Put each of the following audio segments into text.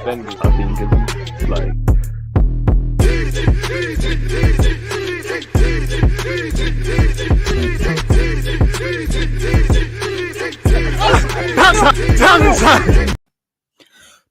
defending, I think, is like.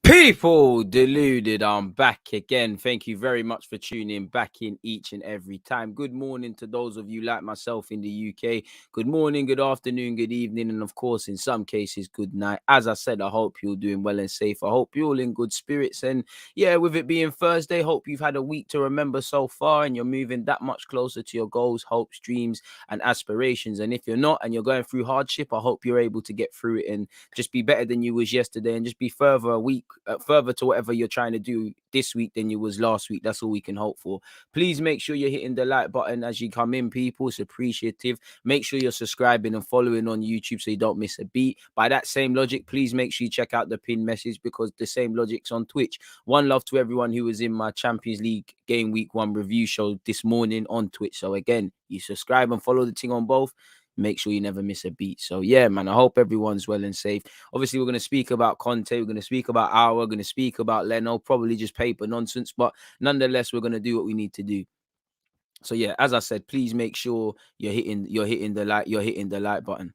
People, Deluded, I'm back again. Thank you very much for tuning back in each and every time. Good morning to those of you like myself in the UK. Good morning, good afternoon, good evening, and of course, in some cases, good night. As I said, I hope you're doing well and safe. I hope you're all in good spirits. And yeah, with it being Thursday, hope you've had a week to remember so far and you're moving that much closer to your goals, hopes, dreams, and aspirations. And if you're not and you're going through hardship, I hope you're able to get through it and just be better than you was yesterday and just be further to whatever you're trying to do this week than you was last week. That's all we can hope for. Please make sure you're hitting the like button as you come in, people. It's appreciative. Make sure you're subscribing and following on YouTube so you don't miss a beat. By that same logic, please make sure you check out the pinned message because the same logic's on Twitch. One love to everyone who was in my Champions League game week 1 review show this morning on Twitch. So again, you subscribe and follow the thing on both. Make sure you never miss a beat. So yeah, man, I hope everyone's well and safe. Obviously, we're going to speak about Conte. We're going to speak about we're going to speak about Leno, probably just paper nonsense, but nonetheless, we're going to do what we need to do. So yeah, as I said, please make sure you're hitting the like button.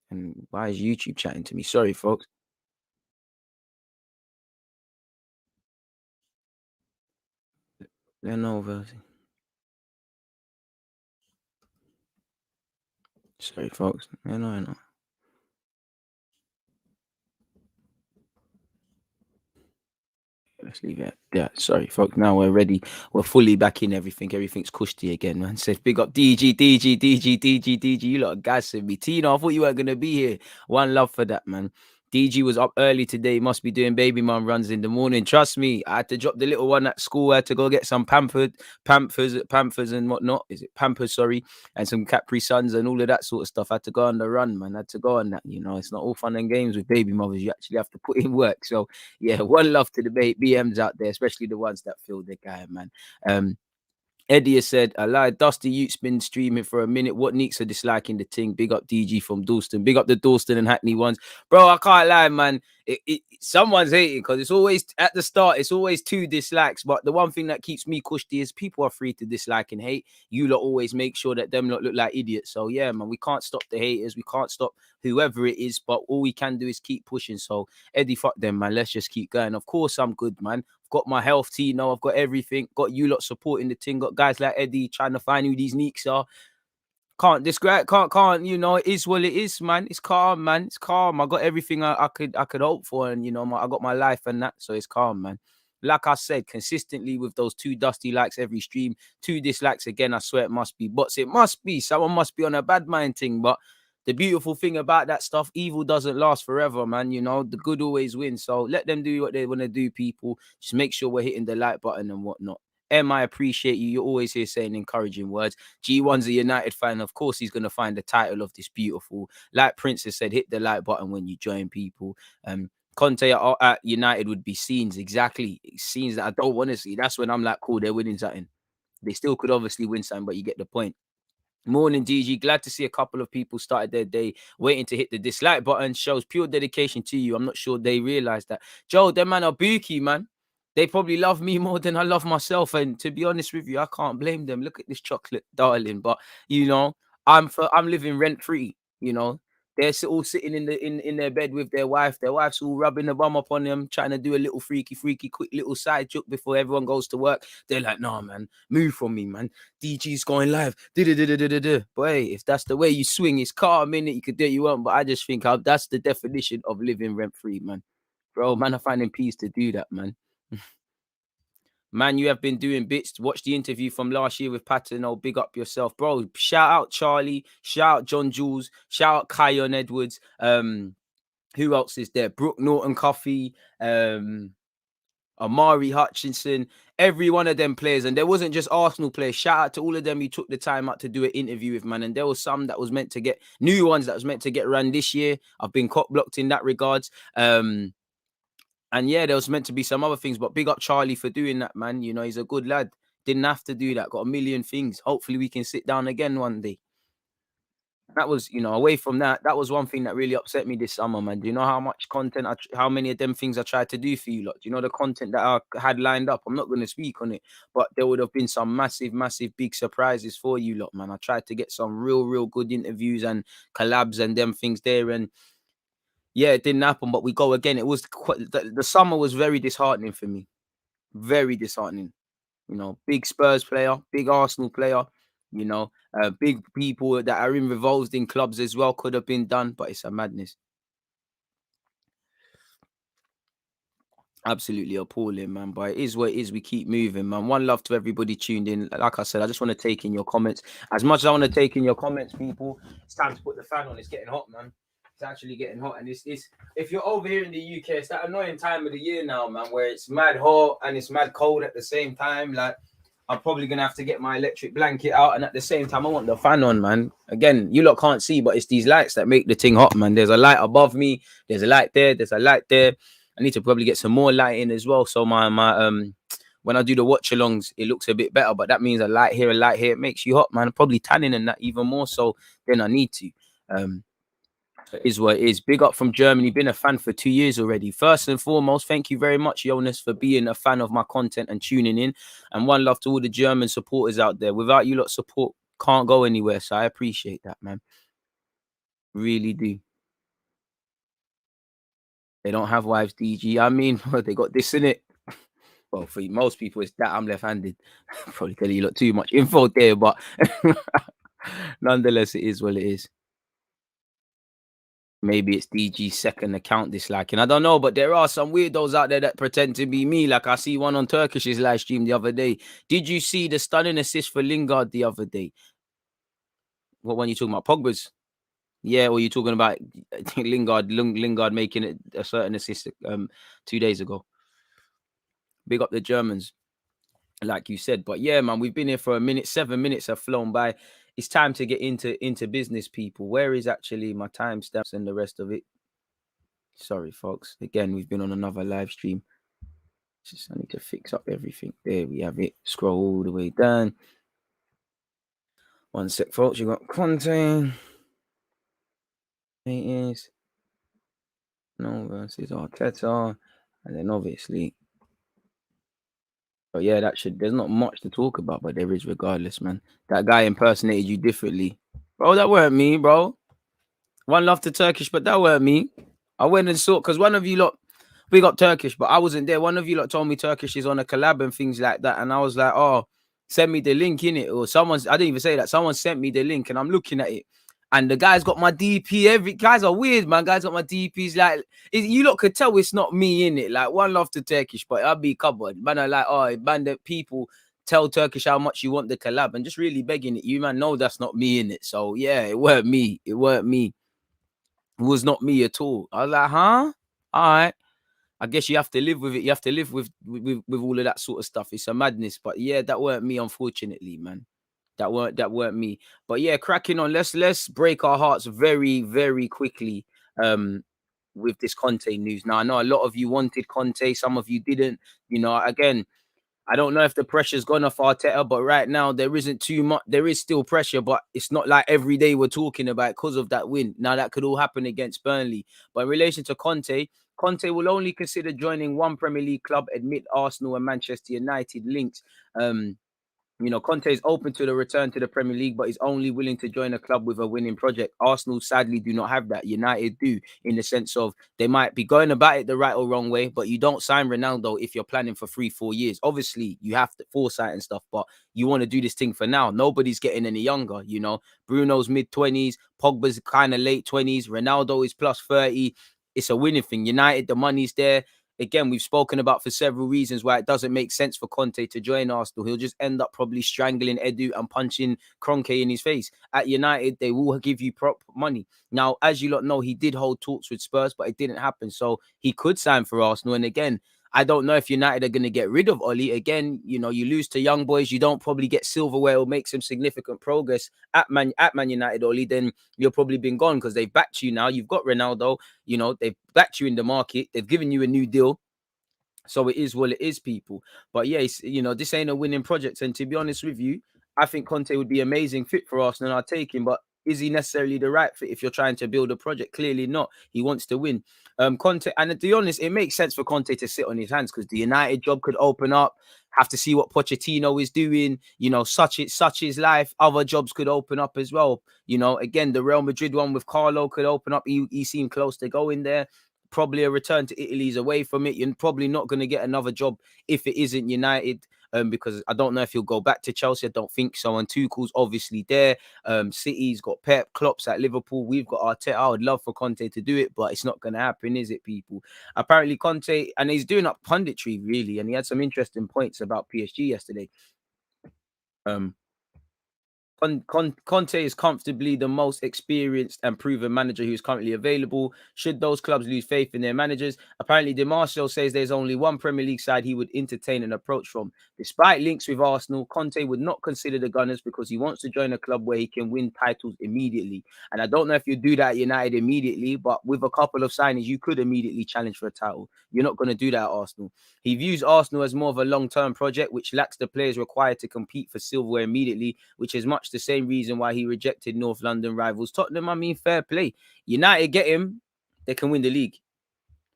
And why is YouTube chatting to me? Sorry, folks. Leno version. Sorry, folks. I know. Let's leave it. Yeah, sorry, folks. Now we're ready. We're fully back in everything. Everything's cushy again, man. Says big up DG. You lot are gassing me. Tina, I thought you weren't going to be here. One love for that, man. DG was up early today. Must be doing baby mum runs in the morning. Trust me, I had to drop the little one at school. I had to go get some Pampers and whatnot. Is it Pampers? Sorry, and some Capri Suns and all of that sort of stuff. I had to go on the run, man. I had to go on that. You know, it's not all fun and games with baby mothers. You actually have to put in work. So yeah, one love to the BMs out there, especially the ones that feel the guy, man. Eddie has said, I lied. Dusty Ute's been streaming for a minute. What Neeks are disliking the thing? Big up DG from Dalston. Big up the Dalston and Hackney ones. Bro, I can't lie, man. Someone's hating because it's always at the start, it's always 2 dislikes. But the one thing that keeps me cushy is people are free to dislike and hate. You lot always make sure that them lot look like idiots. So yeah, man, we can't stop the haters. We can't stop whoever it is. But all we can do is keep pushing. So Eddie, fuck them, man. Let's just keep going. Of course, I'm good, man. Got my health team, I've got everything. Got you lot supporting the thing. Got guys like Eddie trying to find who these Neeks are. Can't describe, can't. You know, it is what it is, man. It's calm, man. It's calm. I got everything I could hope for, and you know, I got my life and that, so it's calm, man. Like I said, consistently with those 2 dusty likes every stream, 2 dislikes again. I swear it must be bots. It must be someone must be on a bad mind thing, but. The beautiful thing about that stuff, evil doesn't last forever, man. You know, the good always wins. So let them do what they want to do, people. Just make sure we're hitting the like button and whatnot. I appreciate you. You're always here saying encouraging words. G1's a United fan. Of course, he's going to find the title of this beautiful. Like Princess said, hit the like button when you join, people. Conte at United would be scenes. Exactly. Scenes that I don't want to see. That's when I'm like, cool, they're winning something. They still could obviously win something, but you get the point. Morning, DG. Glad to see a couple of people started their day waiting to hit the dislike button. Shows pure dedication to you. I'm not sure they realize that. Joe, them man are bookie, man. They probably love me more than I love myself. And to be honest with you, I can't blame them. Look at this chocolate, darling. But you know, I'm living rent free. You know, they're all sitting in their bed with their wife. Their wife's all rubbing the bum up on them, trying to do a little freaky, quick little side joke before everyone goes to work. They're like, nah, man, move from me, man. DG's going live. Boy, if that's the way you swing, it's calm, innit? You could do what you want, but I just think that's the definition of living rent free, man. Bro, man, I'm finding peace to do that, man. Man, you have been doing bits. Watch the interview from last year with Patton. Oh, big up yourself, bro. Shout out Charlie. Shout out John Jules. Shout out Kion Edwards. Who else is there? Brooke Norton Coffey. Amari Hutchinson. Every one of them players. And there wasn't just Arsenal players. Shout out to all of them who took the time out to do an interview with, man. And there was some that was meant to get new ones that was meant to get run this year. I've been cock blocked in that regards. And yeah, there was meant to be some other things, but big up Charlie for doing that, man. You know, he's a good lad. Didn't have to do that. Got a million things. Hopefully we can sit down again one day. That was, away from that, that was one thing that really upset me this summer, man. Do you know how much content, how many of them things I tried to do for you lot? Do you know the content that I had lined up? I'm not going to speak on it, but there would have been some massive, massive, big surprises for you lot, man. I tried to get some real, real good interviews and collabs and them things there, and yeah, it didn't happen. But we go again. It was the summer was very disheartening for me, very disheartening. Big Spurs player, big Arsenal player, big people that are involved in clubs as well could have been done, but it's a madness. Absolutely appalling, man. But it is what it is. We keep moving, man. One love to everybody tuned in. Like I said, I just want to take in your comments. As much as I want to take in your comments, people, it's time to put the fan on. It's getting hot, man. It's actually getting hot. And it's if you're over here in the UK, it's that annoying time of the year now, man, where it's mad hot and it's mad cold at the same time. Like, I'm probably gonna have to get my electric blanket out, and at the same time, I want the fan on, man. Again, you lot can't see, but it's these lights that make the thing hot, man. There's a light above me, there's a light there, there's a light there. I need to probably get some more light in as well. So my when I do the watch alongs, it looks a bit better. But that means a light here, it makes you hot, man. Probably tanning and that even more so than I need to. It is what it is. Big up from Germany. Been a fan for 2 years already. First and foremost, thank you very much, Jonas, for being a fan of my content and tuning in. And one love to all the German supporters out there. Without you lot support, can't go anywhere. So I appreciate that, man. Really do. They don't have wives, DG. I mean, they got this in it. Well, for most people, it's that I'm left-handed. Probably telling you lot too much info there, but nonetheless, it is what it is. Maybe it's DG's second account disliking. I don't know, but there are some weirdos out there that pretend to be me. Like I see one on Turkish's live stream the other day. Did you see the stunning assist for Lingard the other day? What one you talking about? Pogba's? Yeah, or you talking about Lingard making it a certain assist 2 days ago. Big up the Germans, like you said. But yeah, man, we've been here for a minute. 7 minutes have flown by. It's time to get into business, people. Where is actually my timestamps and the rest of it? Sorry, folks. Again, we've been on another live stream. Just I need to fix up everything. There we have it. Scroll all the way down. One sec, folks. You got Conte. It is no versus Arteta, and then obviously. But yeah, there's not much to talk about, but there is regardless, man. That guy impersonated you differently. Bro, that weren't me, bro. One love to Turkish, but that weren't me. I went and saw, because one of you lot, we got Turkish, but I wasn't there. One of you lot told me Turkish is on a collab and things like that. And I was like, oh, send me the link in it. Or I didn't even say that. Someone sent me the link and I'm looking at it. And the guy's got my DP. Guys are weird, man. Guys got my DPs. Like, you lot could tell it's not me in it. Like, one love to Turkish, but I'll be covered. Man, I like, oh, man, the people tell Turkish how much you want the collab and just really begging it. You, man, know that's not me in it. So, yeah, it weren't me. It weren't me. It was not me at all. I was like, huh? All right. I guess you have to live with it. You have to live with all of that sort of stuff. It's a madness. But yeah, that weren't me, unfortunately, man. That weren't me. But yeah, cracking on. Let's break our hearts very, very quickly with this Conte news. Now I know a lot of you wanted Conte, some of you didn't. Again, I don't know if the pressure's gone off Arteta, but right now there isn't too much. There is still pressure, but it's not like every day we're talking about because of that win. Now that could all happen against Burnley. But in relation to Conte will only consider joining one Premier League club amid Arsenal and Manchester United links. Conte is open to the return to the Premier League, but he's only willing to join a club with a winning project. Arsenal sadly do not have that. United do, in the sense of they might be going about it the right or wrong way, but you don't sign Ronaldo if you're planning for 3-4 years. Obviously, you have to foresight and stuff, but you want to do this thing for now. Nobody's getting any younger, Bruno's mid-20s, Pogba's kind of late 20s, Ronaldo is plus 30. It's a winning thing. United, the money's there. Again, we've spoken about for several reasons why it doesn't make sense for Conte to join Arsenal. He'll just end up probably strangling Edu and punching Kroenke in his face. At United, they will give you proper money. Now, as you lot know, he did hold talks with Spurs, but it didn't happen. So he could sign for Arsenal. And again, I don't know if United are going to get rid of Oli. Again, you lose to young boys. You don't probably get silverware or make some significant progress at Man United, Oli. Then you've probably been gone because they've backed you now. You've got Ronaldo. They've backed you in the market. They've given you a new deal. So it is what it is, people. But yeah, this ain't a winning project. And to be honest with you, I think Conte would be amazing fit for Arsenal. I'll take him. But is he necessarily the right fit if you're trying to build a project? Clearly not. He wants to win. Conte, and to be honest, it makes sense for Conte to sit on his hands because the United job could open up. Have to see what Pochettino is doing. You know, such is life. Other jobs could open up as well. You know, again, the Real Madrid one with Carlo could open up. He seemed close to going there. Probably a return to Italy's away from it. You're probably not going to get another job if it isn't United. Because I don't know if he'll go back to Chelsea. I don't think so. And Tuchel's obviously there. City's got Pep, Klopp's at Liverpool. We've got Arteta. I would love for Conte to do it, but it's not going to happen, is it, people? Apparently, Conte, and he's doing up punditry, really, and he had some interesting points about PSG yesterday. Conte is comfortably the most experienced and proven manager who's currently available. Should those clubs lose faith in their managers? Apparently, Di Marcio says there's only one Premier League side he would entertain an approach from. Despite links with Arsenal, Conte would not consider the Gunners because he wants to join a club where he can win titles immediately. And I don't know if you do that at United immediately, but with a couple of signings, you could immediately challenge for a title. You're not going to do that at Arsenal. He views Arsenal as more of a long-term project, which lacks the players required to compete for silverware immediately, which is much the same reason why he rejected North London rivals Tottenham. I mean, fair play. United get him, they can win the league.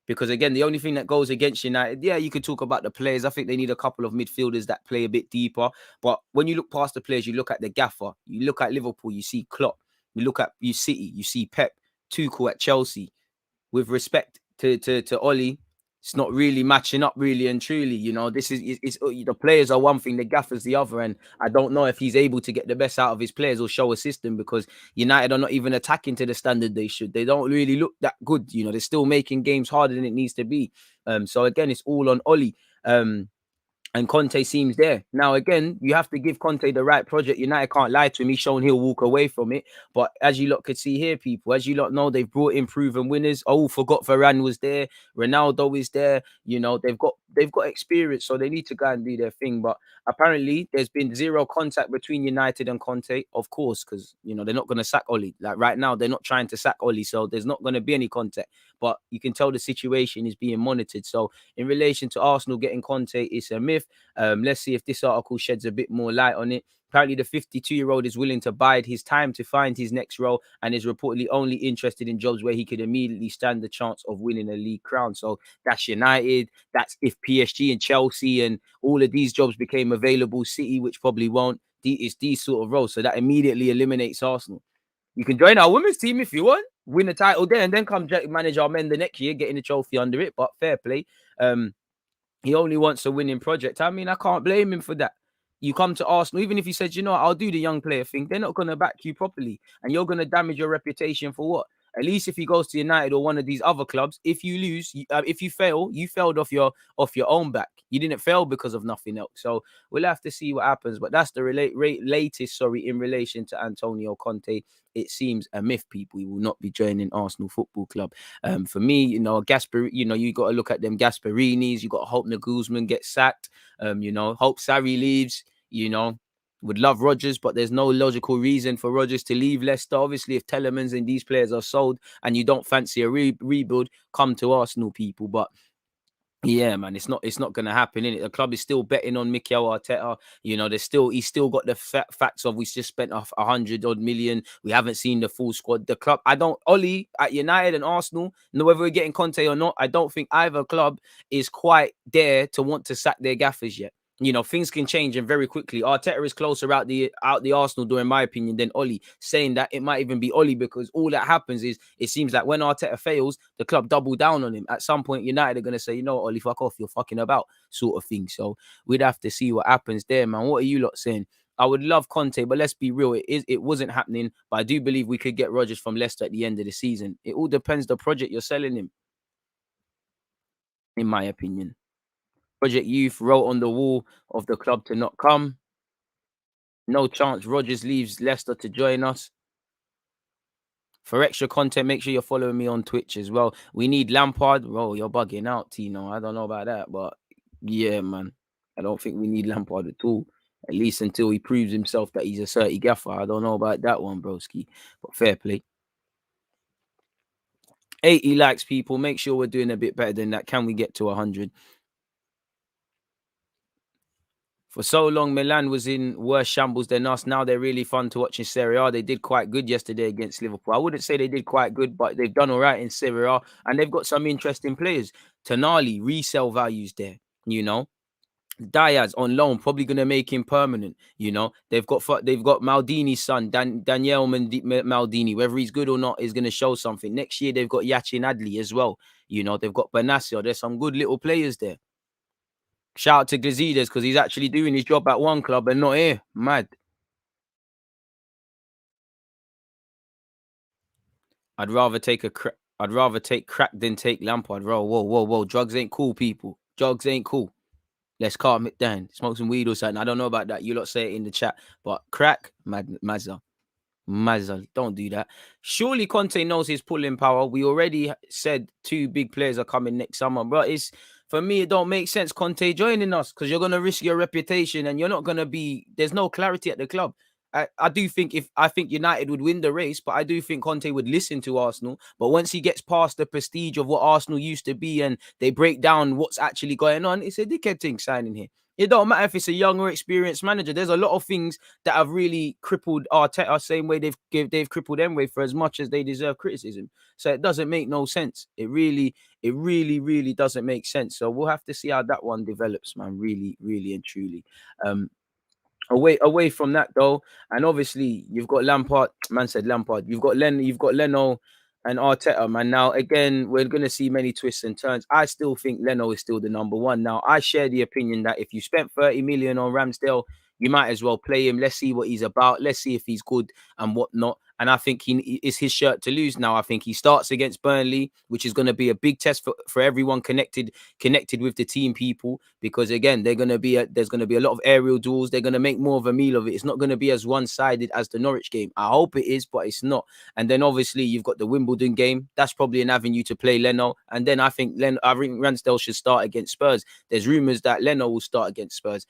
Because again, the only thing that goes against United, yeah, you could talk about the players. I think they need a couple of midfielders that play a bit deeper. But when you look past the players, you look at the gaffer, you look at Liverpool, you see Klopp, you City, you see Pep, Tuchel at Chelsea. With respect to Ollie, it's not really matching up really and truly. You know, this is it's the players are one thing, the gaffers the other, and I don't know if he's able to get the best out of his players or show a system because United are not even attacking to the standard they should. They don't really look that good. You know, they're still making games harder than it needs to be. So again, it's all on Ollie. And Conte seems there. Now, again, you have to give Conte the right project. United can't lie to him. He's shown he'll walk away from it. But as you lot could see here, people, as you lot know, they've brought in proven winners. Oh, forgot Varane was there. Ronaldo is there. You know, they've got experience, so they need to go and do their thing. But apparently, there's been zero contact between United and Conte, of course, because, you know, they're not going to sack Ollie. Like right now, they're not trying to sack Ollie, so there's not going to be any contact. But you can tell the situation is being monitored. So in relation to Arsenal getting Conte, it's a myth. Let's see if this article sheds a bit more light on it. Apparently, the 52-year-old is willing to bide his time to find his next role and is reportedly only interested in jobs where he could immediately stand the chance of winning a league crown. So that's United. That's if PSG and Chelsea and all of these jobs became available. City, which probably won't. It's these sort of roles. So that immediately eliminates Arsenal. You can join our women's team if you want, win a title there, and then come manage our men the next year, getting the trophy under it. But fair play. He only wants a winning project. I mean, I can't blame him for that. You come to Arsenal, even if he said, you know what, I'll do the young player thing, they're not going to back you properly. And you're going to damage your reputation for what? At least if he goes to United or one of these other clubs, if you lose, if you fail, you failed off your own back. You didn't fail because of nothing else. So we'll have to see what happens. But that's the latest, in relation to Antonio Conte. It seems a myth, people. He will not be joining Arsenal Football Club. For me, you know, you got to look at them Gasperinis. You got to hope Nagelsmann gets sacked. Hope Sarri leaves. You know, would love Rodgers, but there's no logical reason for Rodgers to leave Leicester. Obviously, if Telemans and these players are sold and you don't fancy a rebuild, come to Arsenal, people. But yeah, man, it's not going to happen, innit? The club is still betting on Mikel Arteta. You know, he's still got the facts of we just spent 100 odd million. We haven't seen the full squad. The club, Ollie at United and Arsenal, whether we're getting Conte or not, I don't think either club is quite there to want to sack their gaffers yet. You know, things can change and very quickly. Arteta is closer out the Arsenal door, in my opinion, than Ollie. Saying that it might even be Ollie because all that happens is it seems like when Arteta fails, the club double down on him. At some point, United are going to say, you know what, Ollie, fuck off, you're fucking about, sort of thing. So we'd have to see what happens there, man. What are you lot saying? I would love Conte, but let's be real. It wasn't happening. But I do believe we could get Rodgers from Leicester at the end of the season. It all depends the project you're selling him, in my opinion. Project Youth wrote on the wall of the club to not come. No chance Rodgers leaves Leicester to join us. For extra content, make sure you're following me on Twitch as well. We need Lampard. Bro, you're bugging out, Tino. I don't know about that, but yeah, man. I don't think we need Lampard at all. At least until he proves himself that he's a 30 gaffer. I don't know about that one, broski. But fair play. 80 likes, people. Make sure we're doing a bit better than that. Can we get to 100? For so long, Milan was in worse shambles than us. Now they're really fun to watch in Serie A. They did quite good yesterday against Liverpool. I wouldn't say they did quite good, but they've done all right in Serie A, and they've got some interesting players. Tonali, resale values there, you know. Diaz on loan, probably going to make him permanent. You know, they've got Maldini's son, Daniel Maldini. Whether he's good or not is going to show something. Next year they've got Yachin Adli as well. You know, they've got Benacer. There's some good little players there. Shout out to Gazides because he's actually doing his job at one club and not here. Mad. I'd rather take crack than take Lampard. Whoa. Drugs ain't cool, people. Drugs ain't cool. Let's calm it down. Smoke some weed or something. I don't know about that. You lot say it in the chat. But crack, Mazza. Don't do that. Surely Conte knows his pulling power. We already said 2 big players are coming next summer. But it's, for me, it don't make sense Conte joining us because you're going to risk your reputation and you're not going to be, there's no clarity at the club. I do think I think United would win the race, but I do think Conte would listen to Arsenal. But once he gets past the prestige of what Arsenal used to be and they break down what's actually going on, it's a dickhead thing signing here. It don't matter if it's a young or experienced manager. There's a lot of things that have really crippled Arteta, same way they've crippled Emre for as much as they deserve criticism. So it doesn't make no sense. It really doesn't make sense. So we'll have to see how that one develops, man. Really and truly. Away from that though, and obviously you've got Lampard. Man said Lampard. You've got Leno and Arteta, man. Now again, we're gonna see many twists and turns. I still think Leno is still the number one. Now I share the opinion that if you spent 30 million on Ramsdale, you might as well play him. Let's see what he's about. Let's see if he's good and whatnot. And I think it's his shirt to lose now. I think he starts against Burnley, which is going to be a big test for everyone connected with the team people, because again, there's going to be a lot of aerial duels. They're going to make more of a meal of it. It's not going to be as one-sided as the Norwich game. I hope it is, but it's not. And then obviously you've got the Wimbledon game. That's probably an avenue to play Leno. And then I think Ramsdale should start against Spurs. There's rumors that Leno will start against Spurs.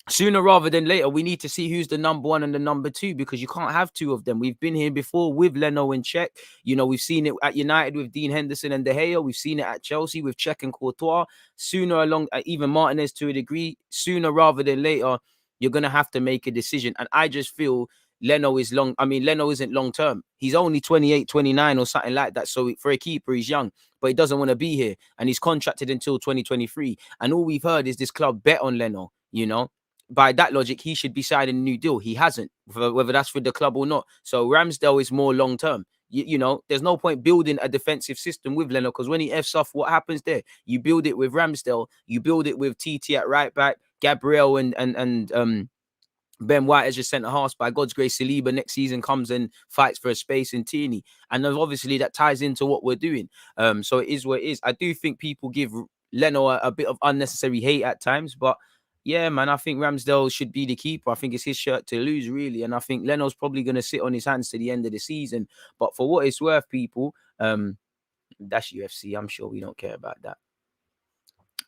Sooner rather than later, we need to see who's the number one and the number two, because you can't have 2 of them. We've been here before with Leno and Czech. You know, we've seen it at United with Dean Henderson and De Gea. We've seen it at Chelsea with Czech and Courtois. Sooner along, even Martinez to a degree, sooner rather than later, you're going to have to make a decision. And I just feel Leno isn't long term. He's only 28, 29 or something like that. So for a keeper, he's young, but he doesn't want to be here. And he's contracted until 2023. And all we've heard is this club bet on Leno, you know. By that logic, he should be signing a new deal. He hasn't, whether that's for the club or not. So Ramsdale is more long term. You know, there's no point building a defensive system with Leno, because when he F's off, what happens there? You build it with Ramsdale, you build it with TT at right back, Gabriel and Ben White as your centre half. By God's grace, Saliba next season comes and fights for a space in Tierney, and obviously that ties into what we're doing. So it is what it is. I do think people give Leno a bit of unnecessary hate at times, but yeah, man, I think Ramsdale should be the keeper. I think it's his shirt to lose, really. And I think Leno's probably going to sit on his hands to the end of the season. But for what it's worth, people, that's UFC. I'm sure we don't care about that.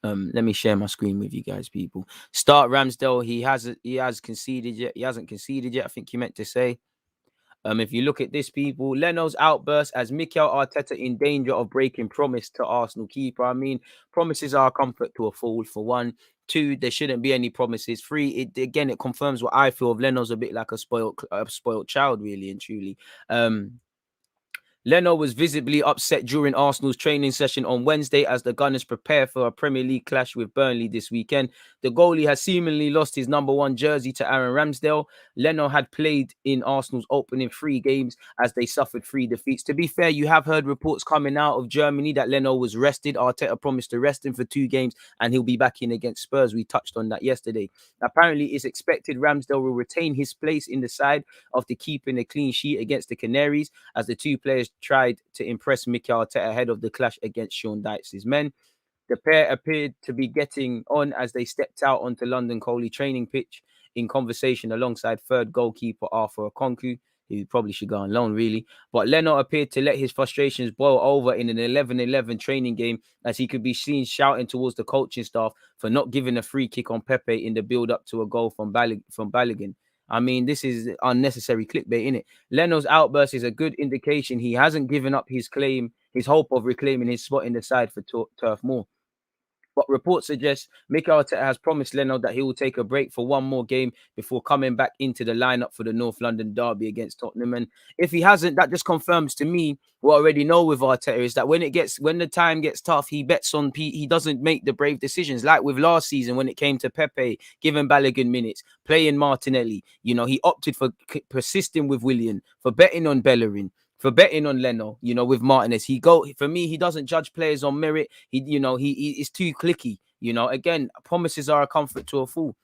Let me share my screen with you guys, people. Start Ramsdale. He hasn't conceded yet. I think he meant to say. If you look at this, people, Leno's outburst as Mikel Arteta in danger of breaking promise to Arsenal keeper. I mean, promises are a comfort to a fool, for one. 2, there shouldn't be any promises. 3, it confirms what I feel of Leno's a bit like a spoiled child, really and truly. Leno was visibly upset during Arsenal's training session on Wednesday as the Gunners prepare for a Premier League clash with Burnley this weekend. The goalie has seemingly lost his number 1 jersey to Aaron Ramsdale. Leno had played in Arsenal's opening 3 games as they suffered 3 defeats. To be fair, you have heard reports coming out of Germany that Leno was rested. Arteta promised to rest him for 2 games and he'll be back in against Spurs. We touched on that yesterday. Apparently, it's expected Ramsdale will retain his place in the side after keeping a clean sheet against the Canaries, as the 2 players tried to impress Mikel Arteta ahead of the clash against Sean Dyche's men. The pair appeared to be getting on as they stepped out onto London Coley training pitch in conversation alongside third goalkeeper Arthur Okonkwo, who probably should go on loan, really. But Leno appeared to let his frustrations boil over in an 11-11 training game, as he could be seen shouting towards the coaching staff for not giving a free kick on Pepe in the build-up to a goal from Balogun. I mean, this is unnecessary clickbait, innit? Leno's outburst is a good indication he hasn't given up his hope of reclaiming his spot in the side for Turf Moor. But reports suggest Mikel Arteta has promised Leno that he will take a break for one more game before coming back into the lineup for the North London derby against Tottenham. And if he hasn't, that just confirms to me what I already know with Arteta is that when the time gets tough, he bets on he doesn't make the brave decisions. Like with last season when it came to Pepe, giving Balogun minutes, playing Martinelli. You know, he opted for persisting with Willian, for betting on Bellerin, for betting on Leno, you know, with Martinez. For me, he doesn't judge players on merit. He is too clicky. You know, again, promises are a comfort to a fool.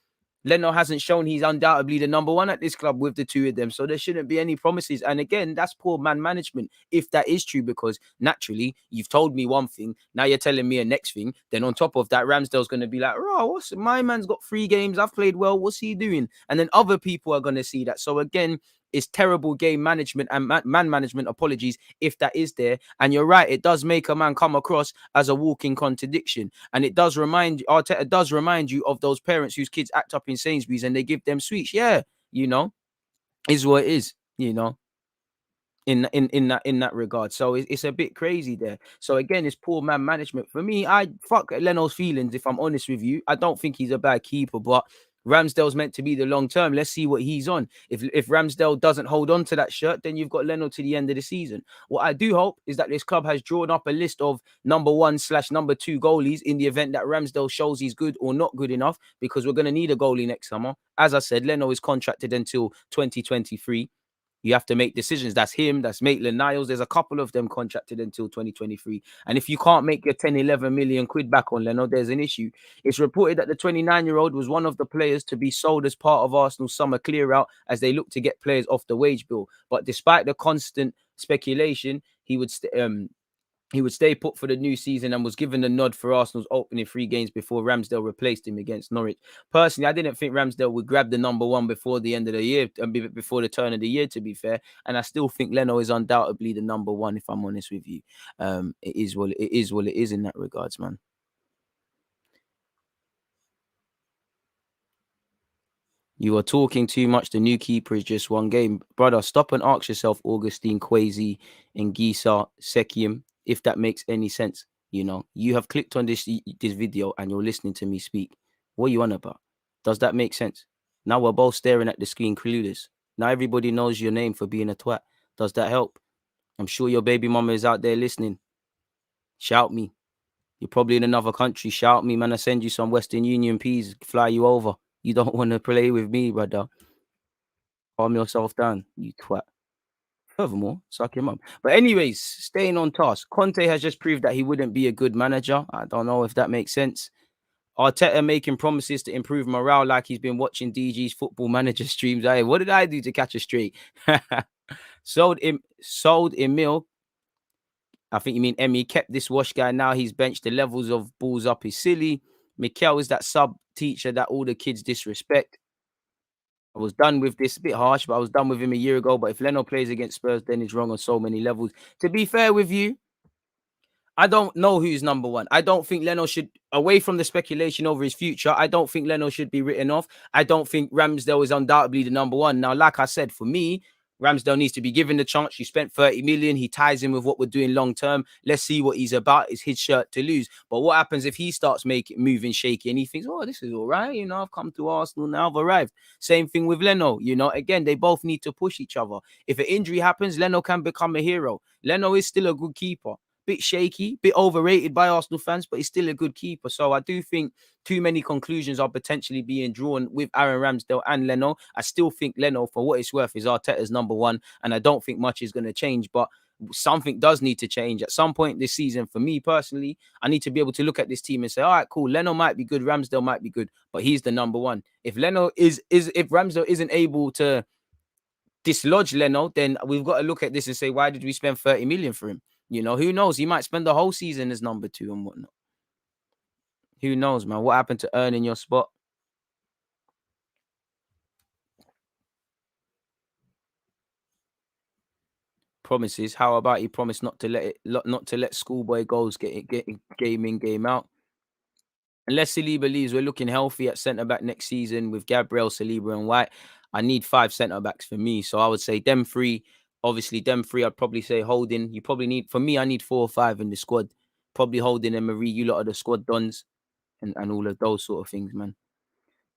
Leno hasn't shown he's undoubtedly the number one at this club with the two of them. So there shouldn't be any promises. And again, that's poor man management, if that is true, because naturally, you've told me one thing. Now you're telling me a next thing. Then on top of that, Ramsdale's going to be like, oh, my man's got 3 games. I've played well. What's he doing? And then other people are going to see that. So again, it's terrible game management and man management, apologies, if that is there. And you're right, it does make a man come across as a walking contradiction. And it does Arteta does remind you of those parents whose kids act up in Sainsbury's and they give them sweets. Yeah, you know, is what it is, you know. In that regard, so it's a bit crazy there. So again, it's poor man management for me. I fuck Leno's feelings, if I'm honest with you. I don't think he's a bad keeper, but Ramsdale's meant to be the long term. Let's see what he's on. If Ramsdale doesn't hold on to that shirt, then you've got Leno to the end of the season. What I do hope is that this club has drawn up a list of number 1/number 2 goalies in the event that Ramsdale shows he's good or not good enough, because we're going to need a goalie next summer. As I said, Leno is contracted until 2023. You have to make decisions. That's him. That's Maitland-Niles. There's a couple of them contracted until 2023. And if you can't make your 10, 11 million quid back on Leno, there's an issue. It's reported that the 29-year-old was one of the players to be sold as part of Arsenal's summer clear-out as they look to get players off the wage bill. But despite the constant speculation, he would stay put for the new season and was given the nod for Arsenal's opening 3 games before Ramsdale replaced him against Norwich. Personally, I didn't think Ramsdale would grab the number 1 before the end of the year, before the turn of the year, to be fair. And I still think Leno is undoubtedly the number 1, if I'm honest with you. It is what it is in that regards, man. You are talking too much. The new keeper is just 1 game. Brother, stop and ask yourself, Augustine, Kwesi, and Gisa Sekium, if that makes any sense. You know, you have clicked on this video and you're listening to me speak. What are you on about? Does that make sense? Now we're both staring at the screen clueless. Now everybody knows your name for being a twat. Does that help? I'm sure your baby mama is out there listening. Shout me. You're probably in another country. Shout me, man. I send you some Western Union peas, fly you over. You don't want to play with me, brother. Calm yourself down, you twat. Furthermore, suck him up. But anyways, staying on task. Conte has just proved that he wouldn't be a good manager. I don't know if that makes sense. Arteta making promises to improve morale like he's been watching DG's football manager streams. Hey, what did I do to catch a streak? Sold Emil. I think you mean Emmy. Kept this wash guy. Now he's benched. The levels of balls up is silly. Mikel is that sub teacher that all the kids disrespect. I was done with this, a bit harsh, but I was done with him a year ago. But if Leno plays against Spurs, then he's wrong on so many levels. To be fair with you, I don't know who's number 1. I don't think Leno should, away from the speculation over his future, I don't think Leno should be written off. I don't think Ramsdale is undoubtedly the number 1. Now, like I said, for me, Ramsdale needs to be given the chance. You spent 30 million. He ties in with what we're doing long term. Let's see what he's about. It's his shirt to lose. But what happens if he starts moving shaky and he thinks, oh, this is all right. You know, I've come to Arsenal now. I've arrived. Same thing with Leno. You know, again, they both need to push each other. If an injury happens, Leno can become a hero. Leno is still a good keeper. Bit shaky, bit overrated by Arsenal fans, but he's still a good keeper. So I do think too many conclusions are potentially being drawn with Aaron Ramsdale and Leno. I still think Leno, for what it's worth, is Arteta's number 1, and I don't think much is going to change, but something does need to change at some point this season. For me personally, I need to be able to look at this team and say, all right, cool, Leno might be good, Ramsdale might be good, but he's the number 1. If Ramsdale isn't able to dislodge Leno, then we've got to look at this and say, why did we spend 30 million for him? You know, who knows? He might spend the whole season as number 2 and whatnot. Who knows, man? What happened to earning your spot? Promises. How about he promised not to let schoolboy goals get game in, game out? Unless Saliba leaves, we're looking healthy at centre back next season with Gabriel, Saliba, and White. I need 5 centre backs for me, so I would say them 3. Obviously, them 3. I'd probably say Holding. You probably need, for me, I need 4 or 5 in the squad. Probably Holding and Marie. You lot are the squad dons. and all of those sort of things, man.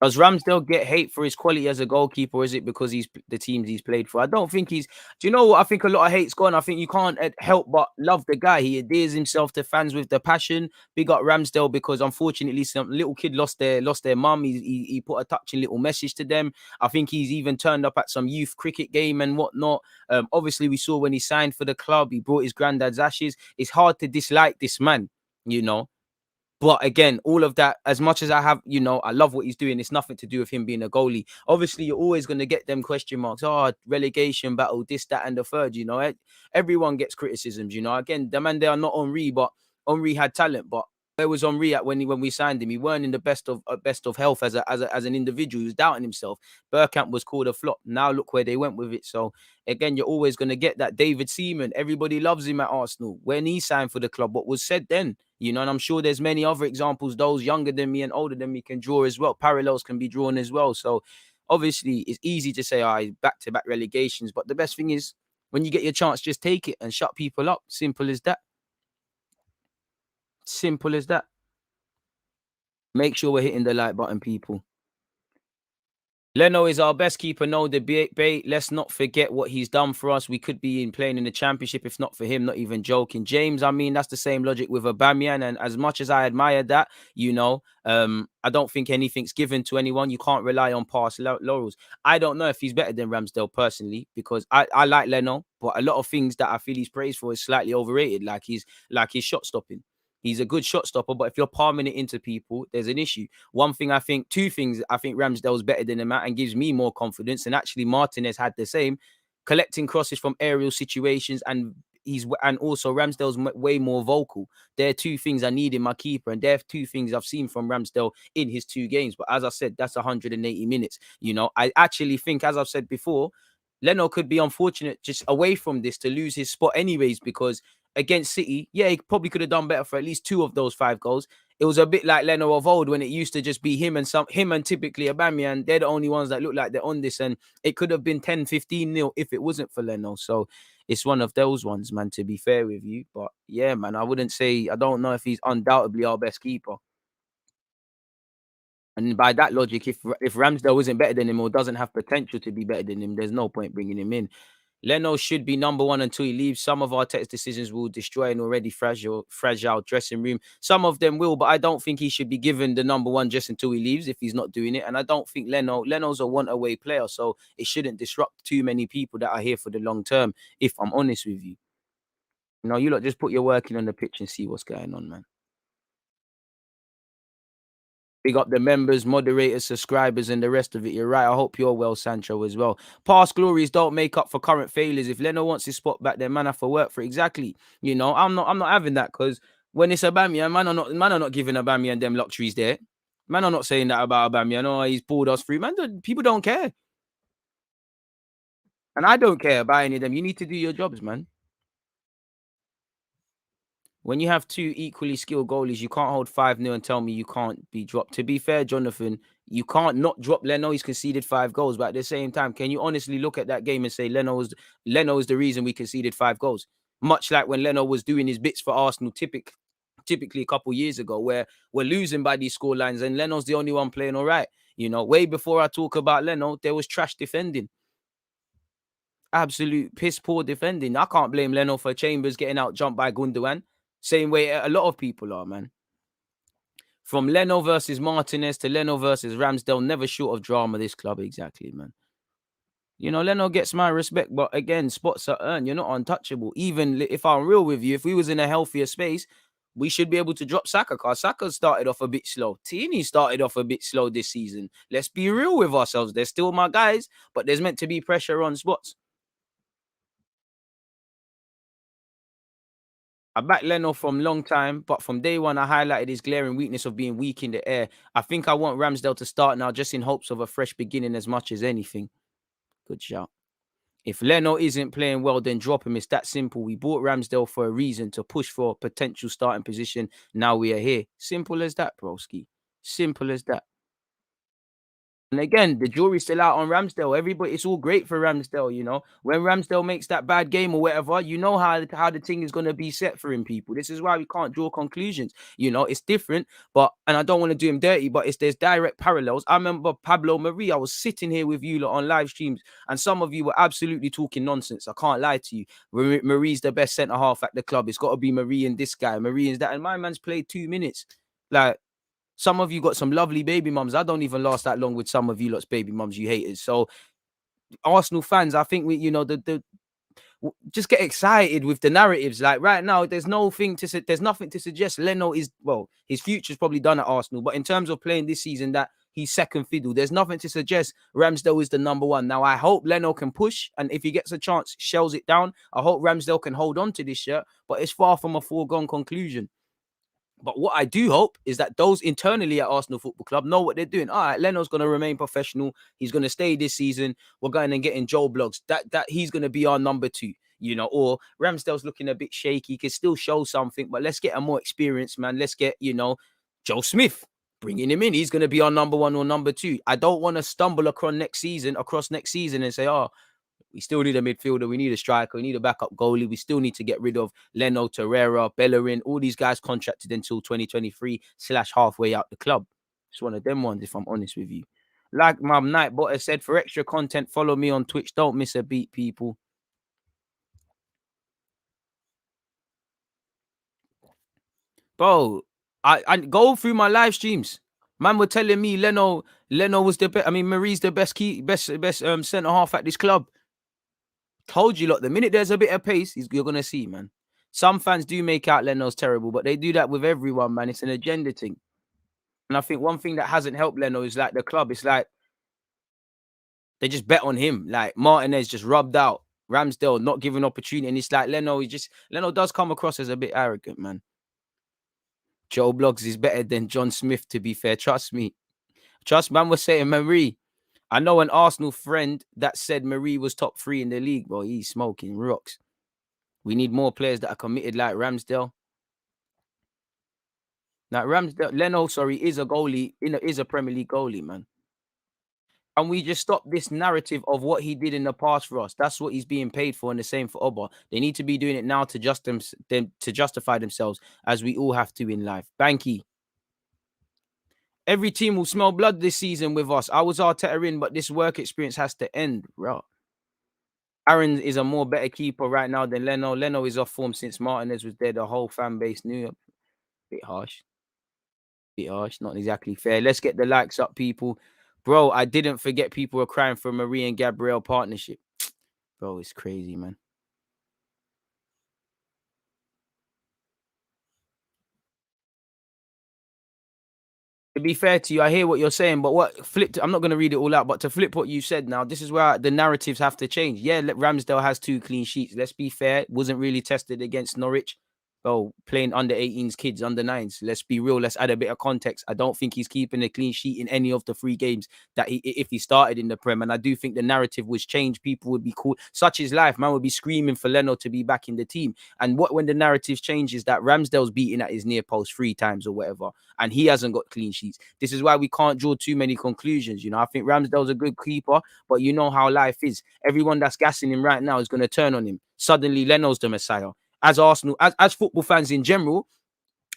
Does Ramsdale get hate for his quality as a goalkeeper, or is it because he's the teams he's played for? I don't think he's. Do you know what? I think a lot of hate's gone. I think you can't help but love the guy. He adheres himself to fans with the passion. Big up Ramsdale because unfortunately some little kid lost their mum. He put a touching little message to them. I think he's even turned up at some youth cricket game and whatnot. Obviously we saw when he signed for the club, he brought his granddad's ashes. It's hard to dislike this man, you know. But again, all of that, as much as I have, I love what he's doing. It's nothing to do with him being a goalie. Obviously, you're always going to get them question marks. Oh, relegation battle, this, that, and the third. Everyone gets criticisms. Again, the man, they are not Henri, but Henri had talent. But where was Henri at when we signed him? He weren't in the best of health as an individual. He was doubting himself. Bergkamp was called a flop. Now look where they went with it. So again, you're always going to get that. David Seaman, everybody loves him at Arsenal. When he signed for the club, what was said then? And I'm sure there's many other examples, those younger than me and older than me can draw as well. Parallels can be drawn as well. So obviously it's easy to say, back-to-back relegations. But the best thing is when you get your chance, just take it and shut people up. Simple as that. Simple as that. Make sure we're hitting the like button, people. Leno is our best keeper, no debate. Let's not forget what he's done for us. We could be playing in the championship if not for him, not even joking. James, I mean, that's the same logic with Aubameyang. And as much as I admire that, I don't think anything's given to anyone. You can't rely on past laurels. I don't know if he's better than Ramsdale personally, because I like Leno, but a lot of things that I feel he's praised for is slightly overrated, like his shot stopping. He's a good shot stopper, but if you're palming it into people, there's an issue. Two things I think Ramsdale's better than him at and gives me more confidence. And actually, Martinez had the same, collecting crosses from aerial situations, and also Ramsdale's way more vocal. They're two things I need in my keeper, and they're two things I've seen from Ramsdale in his 2 games. But as I said, that's 180 minutes. I actually think, as I've said before, Leno could be unfortunate just away from this to lose his spot anyways, because against City, he probably could have done better for at least 2 of those 5 goals. It was a bit like Leno of old when it used to just be him and typically Aubameyang. They're the only ones that look like they're on this, and it could have been 10-15-0 if it wasn't for Leno. So it's one of those ones, man, to be fair with you. But yeah, man, I don't know if he's undoubtedly our best keeper. And by that logic, if Ramsdale isn't better than him or doesn't have potential to be better than him, there's no point bringing him in. Leno should be number 1 until he leaves. Some of our text decisions will destroy an already fragile dressing room. Some of them will, but I don't think he should be given the number 1 just until he leaves if he's not doing it. And I don't think Leno's a one-away player, so it shouldn't disrupt too many people that are here for the long term, if I'm honest with you. You lot just put your work in on the pitch and see what's going on, man. Big up the members, moderators, subscribers, and the rest of it. You're right. I hope you're well, Sancho, as well. Past glories don't make up for current failures. If Leno wants his spot back, then man have to work for it. Exactly. I'm not having that, because when it's Aubameyang, man are not giving Aubameyang them luxuries there. Man are not saying that about Aubameyang. Oh, he's pulled us through. Man, people don't care. And I don't care about any of them. You need to do your jobs, man. When you have 2 equally skilled goalies, you can't hold 5-0 and tell me you can't be dropped. To be fair, Jonathan, you can't not drop Leno. He's conceded 5 goals. But at the same time, can you honestly look at that game and say Leno is the reason we conceded 5 goals? Much like when Leno was doing his bits for Arsenal, typically a couple years ago, where we're losing by these score lines and Leno's the only one playing all right. Way before I talk about Leno, there was trash defending. Absolute piss poor defending. I can't blame Leno for Chambers getting out jumped by Gundogan. Same way a lot of people are, man. From Leno versus Martinez to Leno versus Ramsdale, never short of drama, this club, exactly, man. Leno gets my respect, but again, spots are earned. You're not untouchable. Even if I'm real with you, if we was in a healthier space, we should be able to drop Saka, because Saka started off a bit slow. Tini started off a bit slow this season. Let's be real with ourselves. They're still my guys, but there's meant to be pressure on spots. I backed Leno from long time, but from day one, I highlighted his glaring weakness of being weak in the air. I think I want Ramsdale to start now, just in hopes of a fresh beginning as much as anything. Good shout. If Leno isn't playing well, then drop him. It's that simple. We bought Ramsdale for a reason, to push for a potential starting position. Now we are here. Simple as that, broski. Simple as that. And again, the jury's still out on Ramsdale. Everybody, it's all great for Ramsdale, you know. When Ramsdale makes that bad game or whatever, you know how the thing is gonna be set for him, people. This is why we can't draw conclusions. You know, it's different, but and I don't want to do him dirty, but there's direct parallels. I remember Pablo Marie. I was sitting here with you lot on live streams, and some of you were absolutely talking nonsense. I can't lie to you. Marie's the best centre half at the club. It's got to be Marie and this guy. Marie is that, and my man's played 2 minutes. Like, some of you got some lovely baby mums. I don't even last that long with some of you lot's baby mums, you haters. So Arsenal fans, I think we, you know, just get excited with the narratives. Like right now, there's nothing to suggest Leno is, well, his future's probably done at Arsenal. But in terms of playing this season, that he's second fiddle. There's nothing to suggest Ramsdale is the number one. Now, I hope Leno can push, and if he gets a chance, shells it down. I hope Ramsdale can hold on to this shirt, but it's far from a foregone conclusion. But what I do hope is that those internally at Arsenal Football Club know what they're doing. All right, Leno's going to remain professional. He's going to stay this season. We're going and getting Joe Blogs. That he's going to be our number two, you know. Or Ramsdale's looking a bit shaky. He can still show something, but let's get a more experienced man. Let's get, you know, Joe Smith. Bringing him in. He's going to be our number one or number two. I don't want to stumble across next season and say, oh, we still need a midfielder. We need a striker. We need a backup goalie. We still need to get rid of Leno, Torreira, Bellerin. All these guys contracted until 2023 / halfway out the club. It's one of them ones, if I'm honest with you. Like my Nightbot has said, for extra content, follow me on Twitch. Don't miss a beat, people. Bro, I go through my live streams. Man were telling me Leno was the best. I mean, Marie's the best centre half at this club. Told you, look, the minute there's a bit of pace, you're gonna see, man. Some fans do make out Leno's terrible, but they do that with everyone, man. It's an agenda thing. And I think one thing that hasn't helped Leno is like the club. It's like they just bet on him. Like Martinez just rubbed out. Ramsdale not giving opportunity. And it's like Leno does come across as a bit arrogant, man. Joe Blogs is better than John Smith, to be fair. Trust me. Man was saying Marie. I know an Arsenal friend that said Marie was top 3 in the league. Well, he's smoking rocks. We need more players that are committed like Ramsdale. Now, Leno, is a goalie, is a Premier League goalie, man. And we just stop this narrative of what he did in the past for us. That's what he's being paid for, and the same for Oba. They need to be doing it now to justify themselves, as we all have to in life. Banky. Every team will smell blood this season with us. I was Arteta in, but this work experience has to end, bro. Aaron is a more better keeper right now than Leno. Leno is off form since Martinez was there. The whole fan base knew it. Bit harsh. Not exactly fair. Let's get the likes up, people. Bro, I didn't forget people were crying for Marie and Gabriel partnership. Bro, it's crazy, man. To be fair to you, I hear what you're saying, but I'm not going to read it all out, but to flip what you said now, this is where the narratives have to change. Yeah, Ramsdale has 2 clean sheets. Let's be fair. Wasn't really tested against Norwich. Oh, playing under 18s kids, under 9s. Let's be real. Let's add a bit of context. I don't think he's keeping a clean sheet in any of the 3 games that if he started in the Prem. And I do think the narrative was changed. People would be cool. Such is life. Man would be screaming for Leno to be back in the team. And when the narrative changes that Ramsdale's beating at his near post 3 times or whatever, and he hasn't got clean sheets. This is why we can't draw too many conclusions. You know, I think Ramsdale's a good keeper, but you know how life is. Everyone that's gassing him right now is going to turn on him. Suddenly, Leno's the Messiah. As Arsenal, as football fans in general,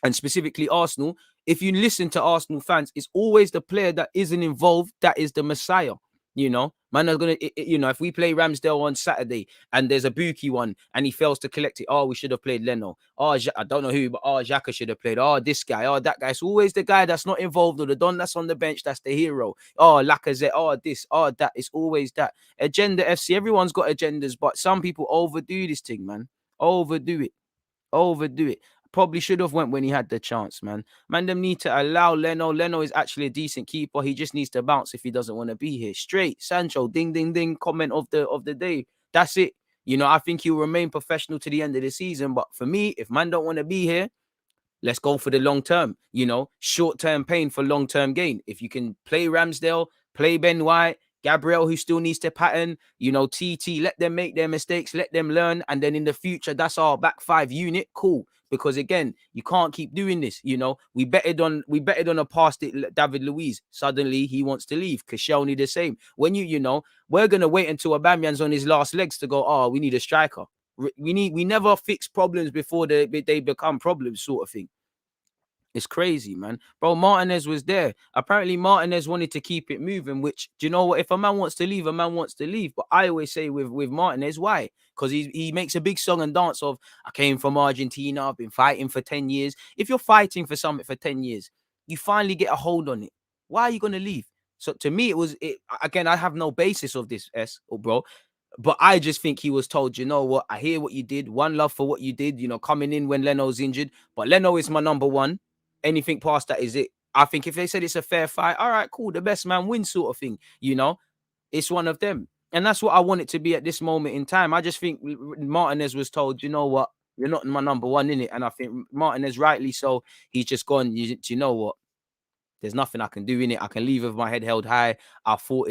and specifically Arsenal, if you listen to Arsenal fans, it's always the player that isn't involved that is the Messiah. You know, man, are gonna, you know, if we play Ramsdale on Saturday and there's a Buki one and he fails to collect it, oh, we should have played Leno. Oh, I don't know who, but Xhaka should have played. Oh, this guy, oh, that guy. It's always the guy that's not involved or the don that's on the bench that's the hero. Oh, Lacazette. Oh, this. Oh, that. It's always that. Agenda FC. Everyone's got agendas, but some people overdo this thing, man. Overdo it. Probably should have went when he had the chance, man. Man, them need to allow Leno. Leno is actually a decent keeper. He just needs to bounce if he doesn't want to be here. Straight. Sancho, ding, ding, ding. Comment of the day. That's it. You know, I think he'll remain professional to the end of the season. But for me, if man don't want to be here, let's go for the long term. You know, short-term pain for long-term gain. If you can play Ramsdale, play Ben White, Gabriel, who still needs to pattern, you know, TT, let them make their mistakes, let them learn. And then in the future, that's our back 5 unit. Cool. because again, you can't keep doing this. You know, we betted on a past it David Luiz. Suddenly he wants to leave. Koscielny the same. When you know, we're gonna wait until Aubameyang's on his last legs to go, oh, we need a striker. We never fix problems before they become problems, sort of thing. It's crazy, man. Bro, Martinez was there. Apparently, Martinez wanted to keep it moving, which, do you know what? If a man wants to leave, a man wants to leave. But I always say with Martinez, why? Because he makes a big song and dance of, I came from Argentina, I've been fighting for 10 years. If you're fighting for something for 10 years, you finally get a hold on it. Why are you going to leave? So to me, again, I have no basis of this, bro. But I just think he was told, you know what? I hear what you did. One love for what you did, you know, coming in when Leno's injured. But Leno is my number one. Anything past that is it. I think if they said it's a fair fight, all right, cool. The best man wins, sort of thing. You know, it's one of them. And that's what I want it to be at this moment in time. I just think Martinez was told, you know what? You're not my number one in it. And I think Martinez, rightly so, he's just gone, you know what? There's nothing I can do in it. I can leave with my head held high. I fought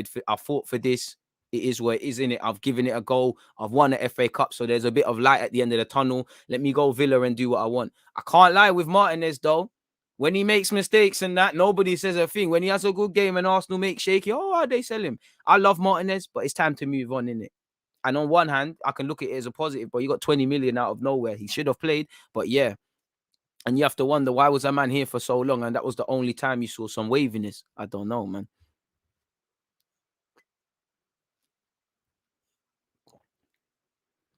for this. It is what it is in it. I've given it a go. I've won the FA Cup, so there's a bit of light at the end of the tunnel. Let me go Villa and do what I want. I can't lie with Martinez though. When he makes mistakes and that, nobody says a thing. When he has a good game and Arsenal make shaky, oh, they sell him. I love Martinez, but it's time to move on, innit? And on one hand, I can look at it as a positive, but you got 20 million out of nowhere. He should have played, but yeah. And you have to wonder, why was that man here for so long? And that was the only time you saw some waviness. I don't know, man.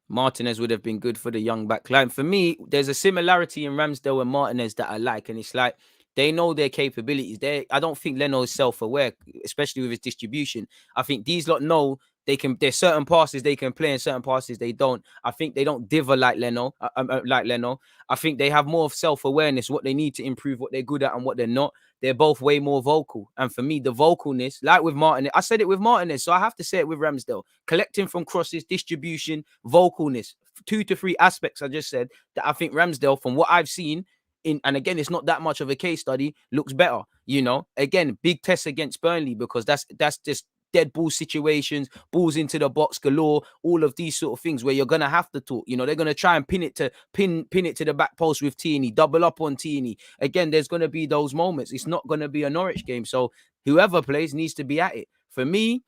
Martinez would have been good for the young back line. For me, there's a similarity in Ramsdale and Martinez that I like. And it's like, they know their capabilities. I don't think Leno is self-aware, especially with his distribution. I think these lot know there's certain passes they can play and certain passes they don't. I think they don't diver like Leno. I think they have more of self-awareness, what they need to improve, what they're good at and what they're not. They're both way more vocal. And for me, the vocalness, like with Martinez, I said it with Martinez, so I have to say it with Ramsdale. Collecting from crosses, distribution, vocalness, 2 to 3 aspects I just said that I think Ramsdale, from what I've seen, and again, it's not that much of a case study, looks better. You know, again, big test against Burnley, because that's just dead ball situations, balls into the box galore, all of these sort of things where you're gonna have to talk. You know, they're gonna try and pin it to the back post with Tierney, double up on Tierney. Again, there's gonna be those moments. It's not gonna be a Norwich game, so whoever plays needs to be at it. For me,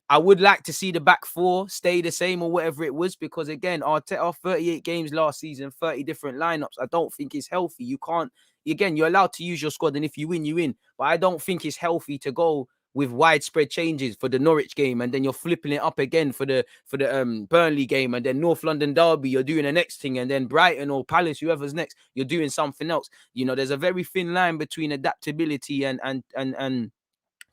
I would like to see the back four stay the same or whatever it was, because again, Arteta, 38 games last season, 30 different lineups. I don't think it's healthy. You can't, again, you're allowed to use your squad, and if you win, you win. But I don't think it's healthy to go with widespread changes for the Norwich game, and then you're flipping it up again for the Burnley game, and then North London Derby, you're doing the next thing, and then Brighton or Palace, whoever's next, you're doing something else. You know, there's a very thin line between adaptability and